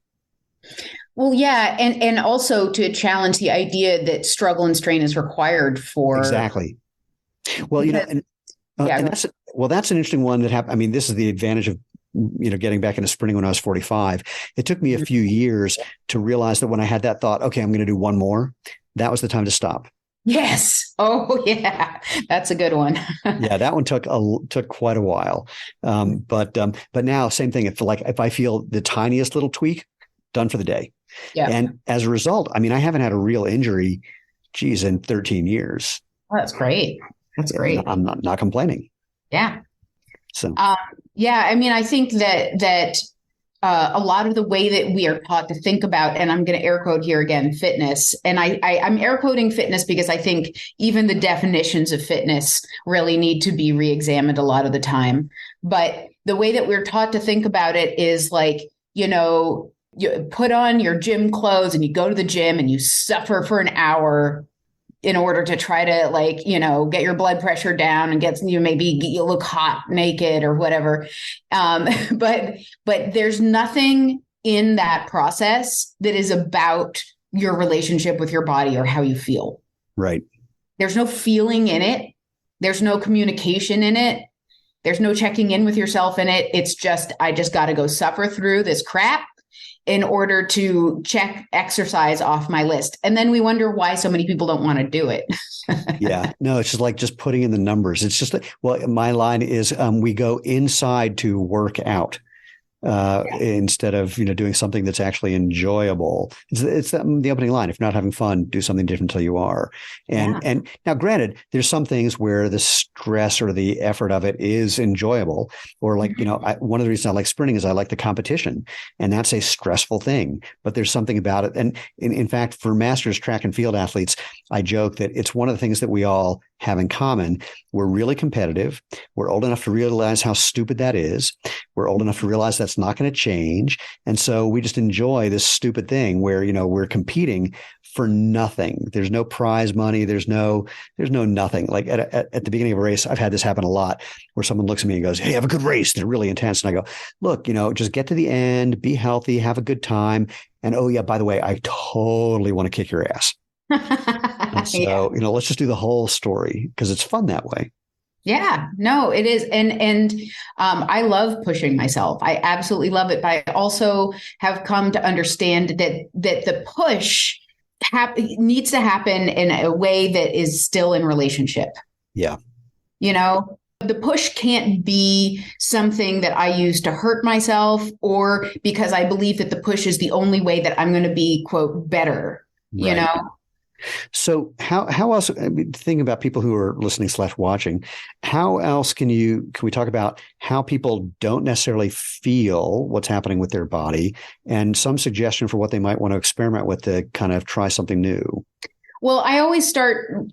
Well, yeah. And also to challenge the idea that struggle and strain is required for. Exactly. Well, that's an interesting one that happened. I mean, this is the advantage of, getting back into sprinting when I was 45. It took me a few years to realize that when I had that thought, okay, I'm going to do one more, that was the time to stop. Yes. Oh, yeah. That's a good one. Yeah, that one took quite a while. But now, same thing. If I feel the tiniest little tweak, done for the day. Yeah. And as a result, I mean, I haven't had a real injury, in 13 years. Oh, that's great. That's great. I'm not complaining. Yeah. So, yeah, I mean, I think that a lot of the way that we are taught to think about, and I'm going to air quote here again, fitness. And I'm air quoting fitness because I think even the definitions of fitness really need to be reexamined a lot of the time. But the way that we're taught to think about it is like, you put on your gym clothes and you go to the gym and you suffer for an hour in order to try to get your blood pressure down and maybe you look hot naked or whatever. But there's nothing in that process that is about your relationship with your body or how you feel. Right. There's no feeling in it. There's no communication in it. There's no checking in with yourself in it. It's just, I just got to go suffer through this crap in order to check exercise off my list. And then we wonder why so many people don't want to do it. Yeah, no, it's just putting in the numbers. It's just, my line is we go inside to work out instead of, doing something that's actually enjoyable. It's the opening line. If you're not having fun, do something different till you are. And now granted, there's some things where the stress or the effort of it is enjoyable, or one of the reasons I like sprinting is I like the competition, and that's a stressful thing, but there's something about it. And in fact, for masters track and field athletes, I joke that it's one of the things that we all have in common. We're really competitive. We're old enough to realize how stupid that is. We're old enough to realize that's not going to change. And so we just enjoy this stupid thing where, we're competing for nothing. There's no prize money. There's no nothing. Like at the beginning of a race, I've had this happen a lot where someone looks at me and goes, "Hey, have a good race." They're really intense. And I go, "Look, just get to the end, be healthy, have a good time. And oh yeah, by the way, I totally want to kick your ass." And so, let's just do the whole story because it's fun that way. Yeah, no, it is. And I love pushing myself. I absolutely love it. But I also have come to understand that the push needs to happen in a way that is still in relationship. Yeah. The push can't be something that I use to hurt myself or because I believe that the push is the only way that I'm going to be, quote, better, Right. So how else, thinking about people who are listening / watching, how else can we talk about how people don't necessarily feel what's happening with their body and some suggestion for what they might want to experiment with to kind of try something new? Well, I always start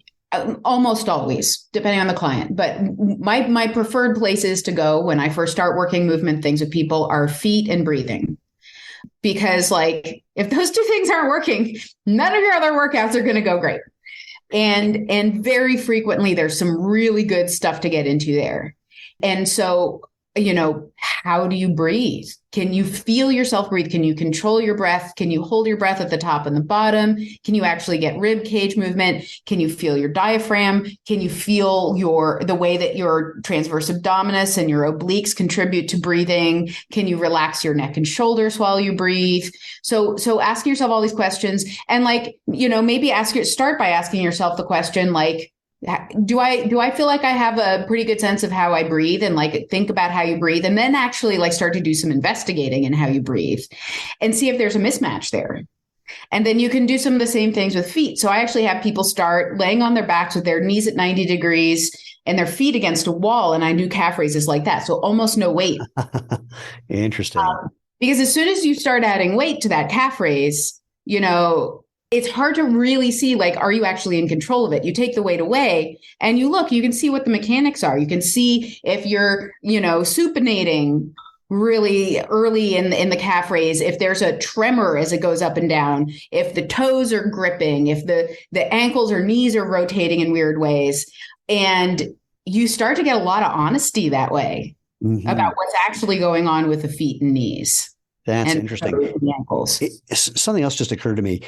almost always, depending on the client, but my preferred places to go when I first start working movement things with people are feet and breathing. Because if those two things aren't working, none of your other workouts are going to go great. And very frequently there's some really good stuff to get into there. And so, how do you breathe? Can you feel yourself breathe? Can you control your breath? Can you hold your breath at the top and the bottom? Can you actually get rib cage movement? Can you feel your diaphragm? Can you feel the way that your transverse abdominis and your obliques contribute to breathing? Can you relax your neck and shoulders while you breathe? So asking yourself all these questions and maybe start by asking yourself the question, do I feel like I have a pretty good sense of how I breathe and think about how you breathe and then actually start to do some investigating in how you breathe and see if there's a mismatch there. And then you can do some of the same things with feet. So I actually have people start laying on their backs with their knees at 90 degrees and their feet against a wall. And I do calf raises like that. So almost no weight. Interesting. Because as soon as you start adding weight to that calf raise, it's hard to really see, are you actually in control of it? You take the weight away and you can see what the mechanics are. You can see if you're, supinating really early in the calf raise, if there's a tremor as it goes up and down, if the toes are gripping, if the ankles or knees are rotating in weird ways. And you start to get a lot of honesty that way about what's actually going on with the feet and knees. That's interesting. Something else just occurred to me,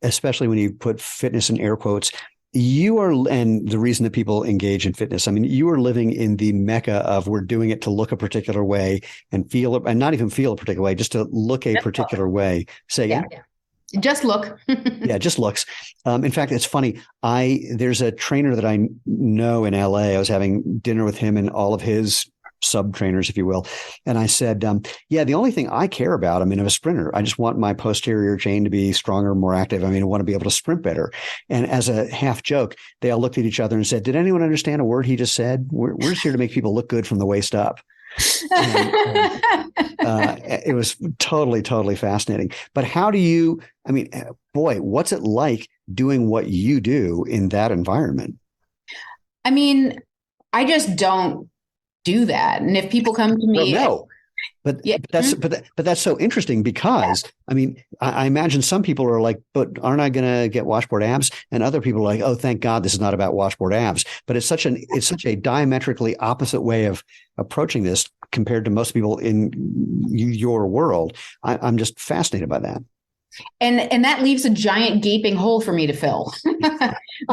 especially when you put fitness in air quotes, and the reason that people engage in fitness, you are living in the mecca of we're doing it to look a particular way and and not even feel a particular way, just to look a particular way. Say again? Yeah. Just look. Yeah, just looks. In fact, it's funny. There's a trainer that I know in LA. I was having dinner with him and all of his sub-trainers, if you will. And I said, the only thing I care about, I'm a sprinter. I just want my posterior chain to be stronger, more active. I want to be able to sprint better. And as a half joke, they all looked at each other and said, "Did anyone understand a word he just said? We're just here to make people look good from the waist up." It was totally, totally fascinating. But how do you, what's it like doing what you do in that environment? I just don't do that. And if people come to me, but that's so interesting because I imagine some people are like, "But aren't I going to get washboard abs?" And other people are like, "Oh, thank God this is not about washboard abs." But it's such a diametrically opposite way of approaching this compared to most people in your world. I'm just fascinated by that. And that leaves a giant gaping hole for me to fill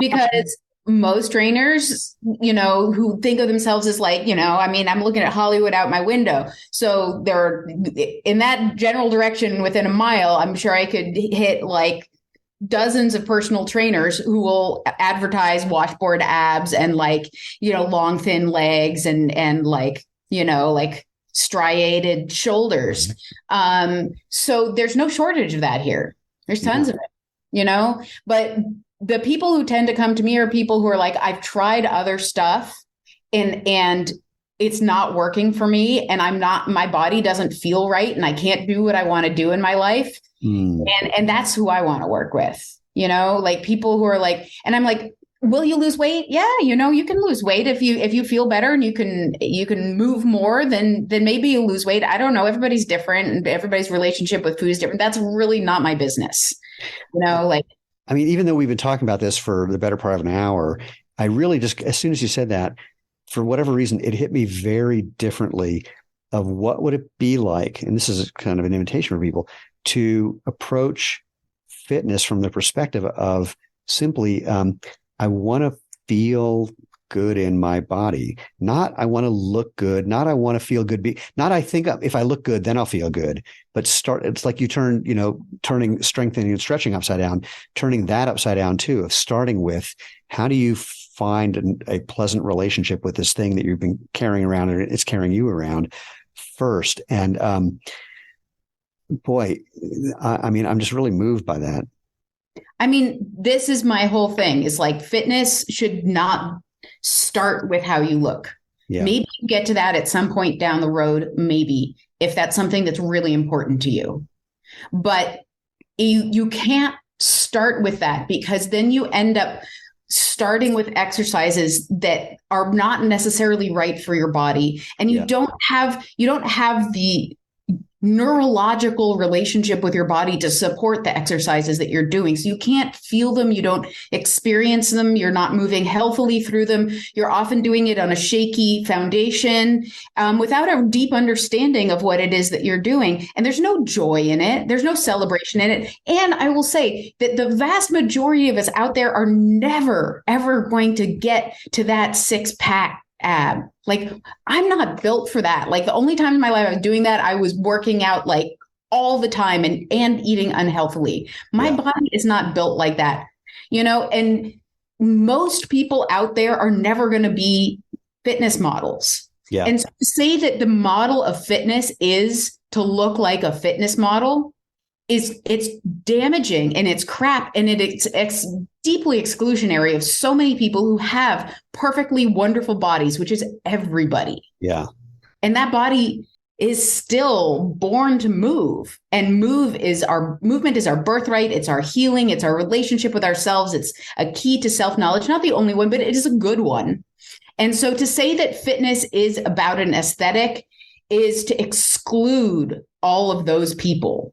because most trainers, who think of themselves as I'm looking at Hollywood out my window. So they're in that general direction within a mile. I'm sure I could hit dozens of personal trainers who will advertise washboard abs and long, thin legs and striated shoulders. So there's no shortage of that here. There's tons of it, but the people who tend to come to me are people who are I've tried other stuff and it's not working for me. And my body doesn't feel right. And I can't do what I want to do in my life. And that's who I want to work with, people who are and I'm Will you lose weight? Yeah, you can lose weight if you feel better and you can move more, then maybe you lose weight. I don't know. Everybody's different and everybody's relationship with food is different. That's really not my business. Like, I mean, even though we've been talking about this for the better part of an hour, I really just, as soon as you said that, for whatever reason, it hit me very differently of what would it be like, and this is kind of an invitation for people to approach fitness from the perspective of simply, I want to feel good in my body, not I want to look good, not I want to feel good, not I think if I look good, then I'll feel good, but it's like you turning strengthening and stretching upside down, turning that upside down too, of starting with how do you find a pleasant relationship with this thing that you've been carrying around and it's carrying you around first. And boy, I mean, I'm just really moved by that. I mean, this is my whole thing is like fitness should not start with how you look. Yeah. Maybe you get to that at some point down the road, maybe if that's something that's really important to you. But you can't start with that because then you end up starting with exercises that are not necessarily right for your body. And you don't have the neurological relationship with your body to support the exercises that you're doing. So you can't feel them. You don't experience them. You're not moving healthily through them. You're often doing it on a shaky foundation without a deep understanding of what it is that you're doing. And there's no joy in it. There's no celebration in it. And I will say that the vast majority of us out there are never, ever going to get to that 6-pack ab. Like, I'm not built for that. Like, the only time in my life I was doing that, I was working out like all the time and eating unhealthily. My body is not built like that, and most people out there are never going to be fitness models. Yeah. And so to say that the model of fitness is to look like a fitness model it's damaging and it's crap. And it's deeply exclusionary of so many people who have perfectly wonderful bodies, which is everybody. Yeah. And that body is still born to move, and movement is our birthright. It's our healing. It's our relationship with ourselves. It's a key to self-knowledge, not the only one, but it is a good one. And so to say that fitness is about an aesthetic is to exclude all of those people.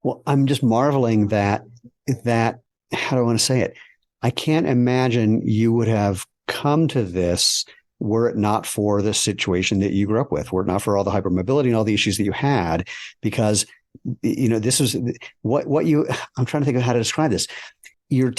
Well, I'm just marveling that, how do I want to say it? I can't imagine you would have come to this were it not for the situation that you grew up with, were it not for all the hypermobility and all the issues that you had, because, this was what you, I'm trying to think of how to describe this. You're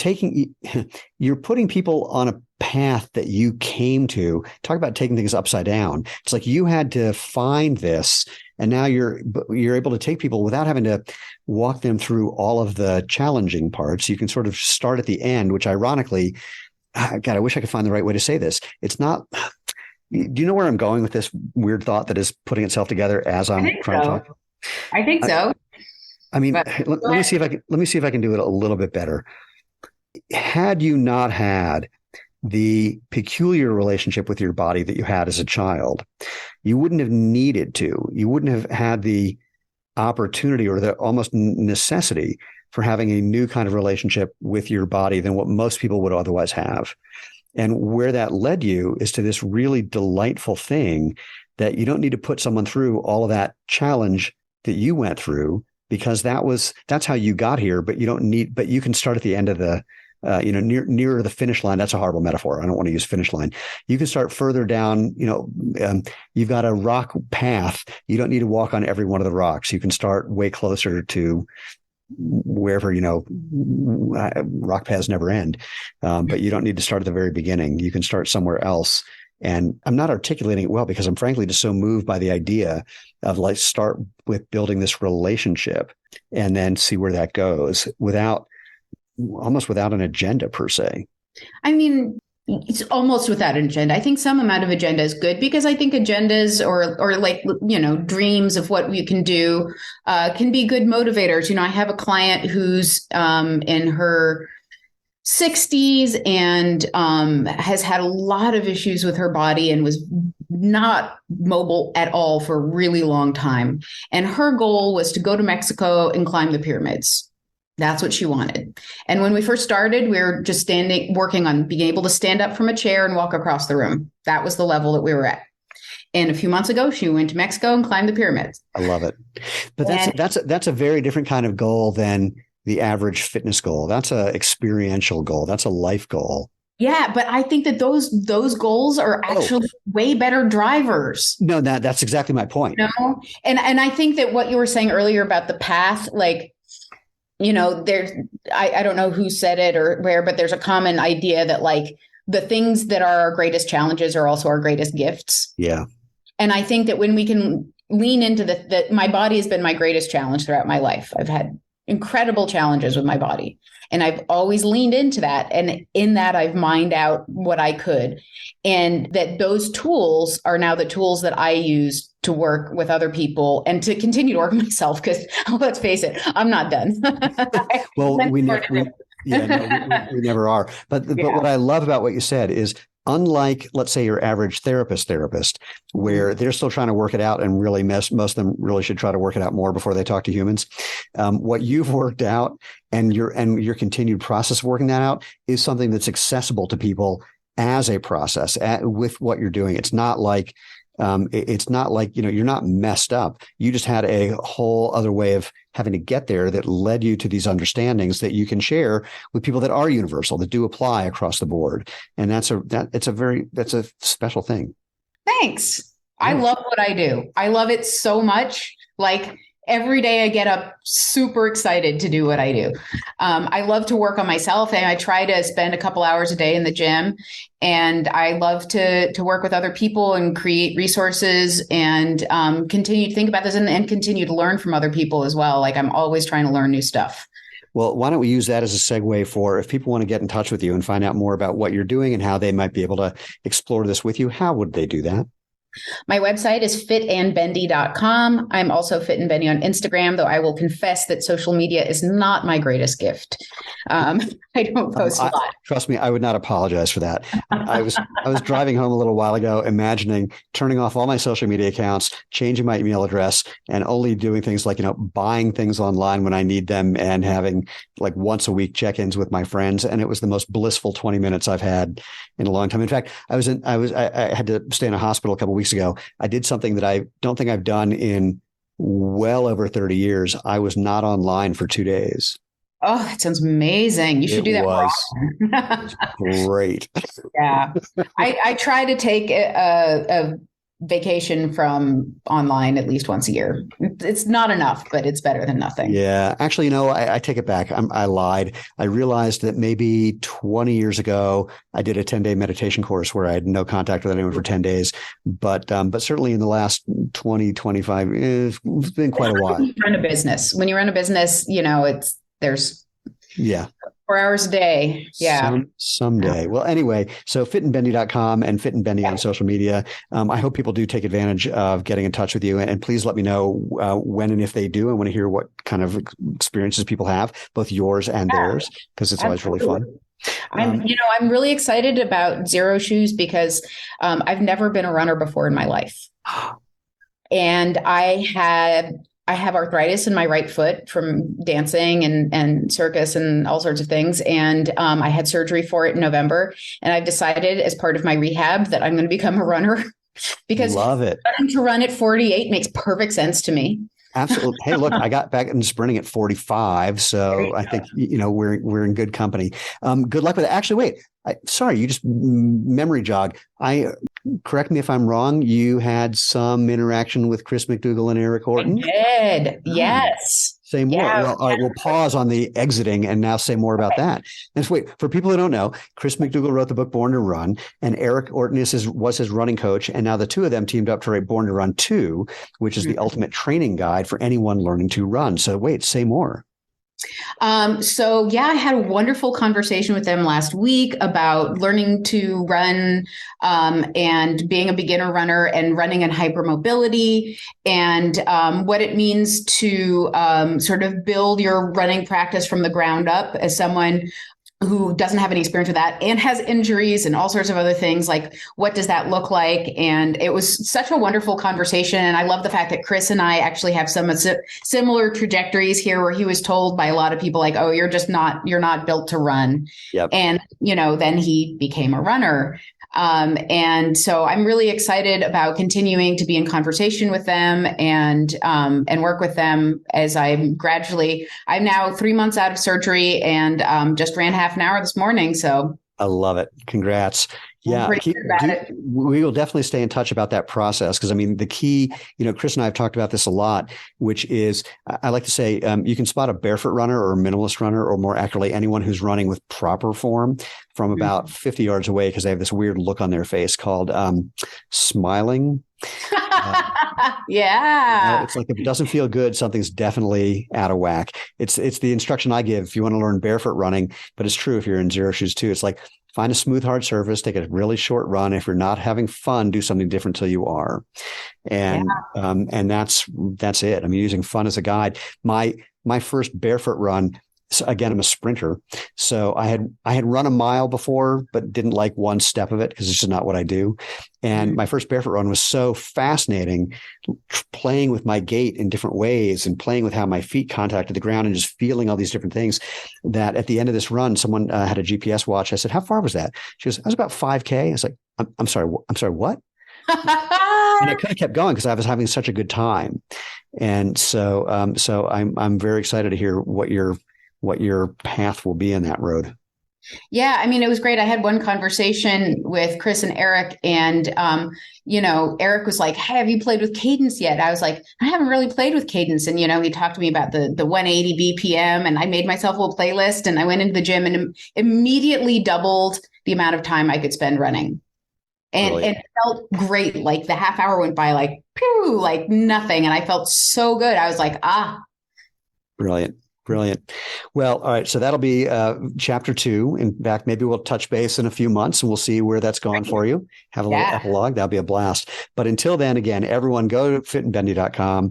putting people on a path that you came to. Talk about taking things upside down. It's like you had to find this, and now you're able to take people without having to walk them through all of the challenging parts. You can sort of start at the end, which ironically, God, I wish I could find the right way to say this. It's not. Do you know where I'm going with this weird thought that is putting itself together as I'm trying to talk? I think so. I mean, let me see if I can do it a little bit better. Had you not had the peculiar relationship with your body that you had as a child, you wouldn't have needed to. You wouldn't have had the opportunity or the almost necessity for having a new kind of relationship with your body than what most people would otherwise have. And where that led you is to this really delightful thing that you don't need to put someone through all of that challenge that you went through, because that's how you got here. But you can start at the end of the, nearer the finish line. That's a horrible metaphor. I don't want to use finish line. You can start further down. You've got a rock path. You don't need to walk on every one of the rocks. You can start way closer to wherever, rock paths never end. But you don't need to start at the very beginning. You can start somewhere else. And I'm not articulating it well because I'm frankly just so moved by the idea of like start with building this relationship and then see where that goes almost without an agenda per se. I mean, it's almost without an agenda. I think some amount of agenda is good, because I think agendas or like, dreams of what we can do can be good motivators. I have a client who's in her 60s and has had a lot of issues with her body and was not mobile at all for a really long time. And her goal was to go to Mexico and climb the pyramids. That's what she wanted. And when we first started, we were just working on being able to stand up from a chair and walk across the room. That was the level that we were at. And a few months ago, she went to Mexico and climbed the pyramids. I love it. But that's a very different kind of goal than the average fitness goal. That's a experiential goal. That's a life goal. Yeah, but I think that those goals are actually way better drivers. No, that's exactly my point. You know? And I think that what you were saying earlier about the path, like, you know, there's, I don't know who said it or where, but there's a common idea that like the things that are our greatest challenges are also our greatest gifts. Yeah. And I think that when we can lean into that, my body has been my greatest challenge throughout my life. I've had incredible challenges with my body, and I've always leaned into that. And in that, I've mined out what I could. And that those tools are now the tools that I use to work with other people and to continue to work with myself. Because let's face it, I'm not done. Well, we never are. But what I love about what you said is, unlike, let's say, your average therapist, where they're still trying to work it out, and really most of them really should try to work it out more before they talk to humans. What you've worked out and your continued process of working that out is something that's accessible to people as a process with what you're doing. It's not like, you're not messed up. You just had a whole other way of having to get there that led you to these understandings that you can share with people that are universal, that do apply across the board. And that's a special thing. Thanks. Yeah. I love what I do. I love it so much. Like, every day I get up super excited to do what I do. I love to work on myself, and I try to spend a couple hours a day in the gym. And I love to work with other people and create resources and continue to think about this and continue to learn from other people as well. Like, I'm always trying to learn new stuff. Well, why don't we use that as a segue for, if people want to get in touch with you and find out more about what you're doing and how they might be able to explore this with you, how would they do that? My website is fitandbendy.com. I'm also Fit and Bendy on Instagram, though I will confess that social media is not my greatest gift. I don't post a lot. Trust me, I would not apologize for that. I was driving home a little while ago, imagining turning off all my social media accounts, changing my email address, and only doing things like, buying things online when I need them, and having like once a week check-ins with my friends. And it was the most blissful 20 minutes I've had in a long time. In fact, I had to stay in a hospital a couple of weeks ago. I did something that I don't think I've done in well over 30 years. I was not online for 2 days. Oh, that sounds amazing. You should do that more often. It was great. Yeah. I try to take a vacation from online at least once a year. It's not enough, but it's better than nothing. Yeah. Actually, I take it back. I lied. I realized that maybe 20 years ago, I did a 10-day meditation course where I had no contact with anyone for 10 days. But certainly in the last 20, 25, it's been quite a while. When you run a business, there's 4 hours a day. Yeah. Someday. Well, anyway, so fitandbendy.com and Fit and Bendy on social media. I hope people do take advantage of getting in touch with you, and please let me know when and if they do. I want to hear what kind of experiences people have, both yours and theirs, because it's always really fun. I'm really excited about Zero Shoes because I've never been a runner before in my life. And I have arthritis in my right foot from dancing and circus and all sorts of things. And I had surgery for it in November. And I've decided as part of my rehab that I'm going to become a runner because love it. Starting to run at 48 makes perfect sense to me. Absolutely. Hey, look, I got back into sprinting at 45. So I think, we're in good company. Good luck with it. Actually, wait, sorry, you just memory jog. Correct me if I'm wrong. You had some interaction with Chris McDougall and Eric Orton. I did. Yes. Say more. Yeah. Well, all right, we'll pause on the exiting and now say more about that. And wait, for people who don't know, Chris McDougall wrote the book Born to Run, and Eric Orton was his running coach. And now the two of them teamed up to write Born to Run 2, which is the ultimate training guide for anyone learning to run. So wait, say more. I had a wonderful conversation with them last week about learning to run, and being a beginner runner and running in hypermobility, and what it means to sort of build your running practice from the ground up as someone who doesn't have any experience with that and has injuries and all sorts of other things. Like, what does that look like? And it was such a wonderful conversation. And I love the fact that Chris and I actually have some similar trajectories here, where he was told by a lot of people like, oh, you're not built to run. Yep. And, then he became a runner. And so I'm really excited about continuing to be in conversation with them and work with them as I'm now 3 months out of surgery and just ran half an hour this morning. So I love it. Congrats. Yeah, we will definitely stay in touch about that process, because I mean, the key, Chris and I have talked about this a lot, which is, I like to say, you can spot a barefoot runner or a minimalist runner, or more accurately, anyone who's running with proper form from about 50 yards away, because they have this weird look on their face called smiling. Yeah. It's like, if it doesn't feel good, something's definitely out of whack. It's the instruction I give if you want to learn barefoot running, but it's true if you're in zero shoes too. It's like, find a smooth, hard surface, take a really short run. If you're not having fun, do something different till you are. And that's it. I mean, using fun as a guide. My first barefoot run, so again, I'm a sprinter. So I had run a mile before, but didn't like one step of it because it's just not what I do. And my first barefoot run was so fascinating, playing with my gait in different ways and playing with how my feet contacted the ground and just feeling all these different things, that at the end of this run, someone had a GPS watch. I said, how far was that? She goes, I was about 5K. I was like, I'm sorry, what? And I kind of kept going because I was having such a good time. And so I'm very excited to hear what your path will be in that road. Yeah, I mean, it was great. I had one conversation with Chris and Eric, and Eric was like, hey, have you played with cadence yet? I was like, I haven't really played with cadence. And, he talked to me about the 180 BPM, and I made myself a little playlist, and I went into the gym and immediately doubled the amount of time I could spend running. And it felt great. Like the half hour went by like, pew, like nothing. And I felt so good. I was like, Brilliant. Well, all right. So that'll be chapter 2. In fact, maybe we'll touch base in a few months and we'll see where that's gone for you. Have a little epilogue. That'll be a blast. But until then, again, everyone go to fitandbendy.com.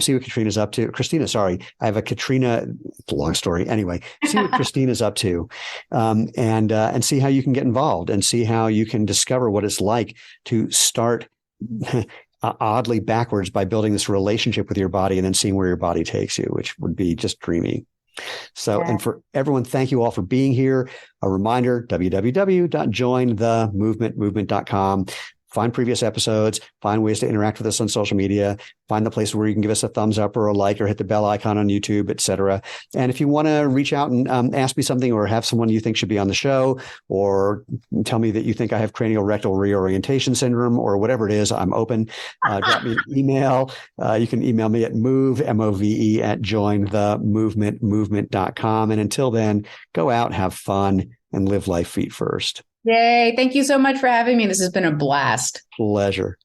See what Katrina's up to. Kristina, sorry. I have a Katrina, it's a long story. Anyway, see what Kristina's up to and see how you can get involved and see how you can discover what it's like to start oddly backwards by building this relationship with your body and then seeing where your body takes you, which would be just dreamy. So, and for everyone, thank you all for being here. A reminder, www.jointhemovement.com. Find previous episodes, find ways to interact with us on social media, find the place where you can give us a thumbs up or a like or hit the bell icon on YouTube, etc. And if you want to reach out and ask me something, or have someone you think should be on the show, or tell me that you think I have cranial rectal reorientation syndrome or whatever it is, I'm open. Drop me an email. You can email me at move, M-O-V-E, at jointhemovement.com. And until then, go out, have fun, and live life feet first. Yay. Thank you so much for having me. This has been a blast. Pleasure.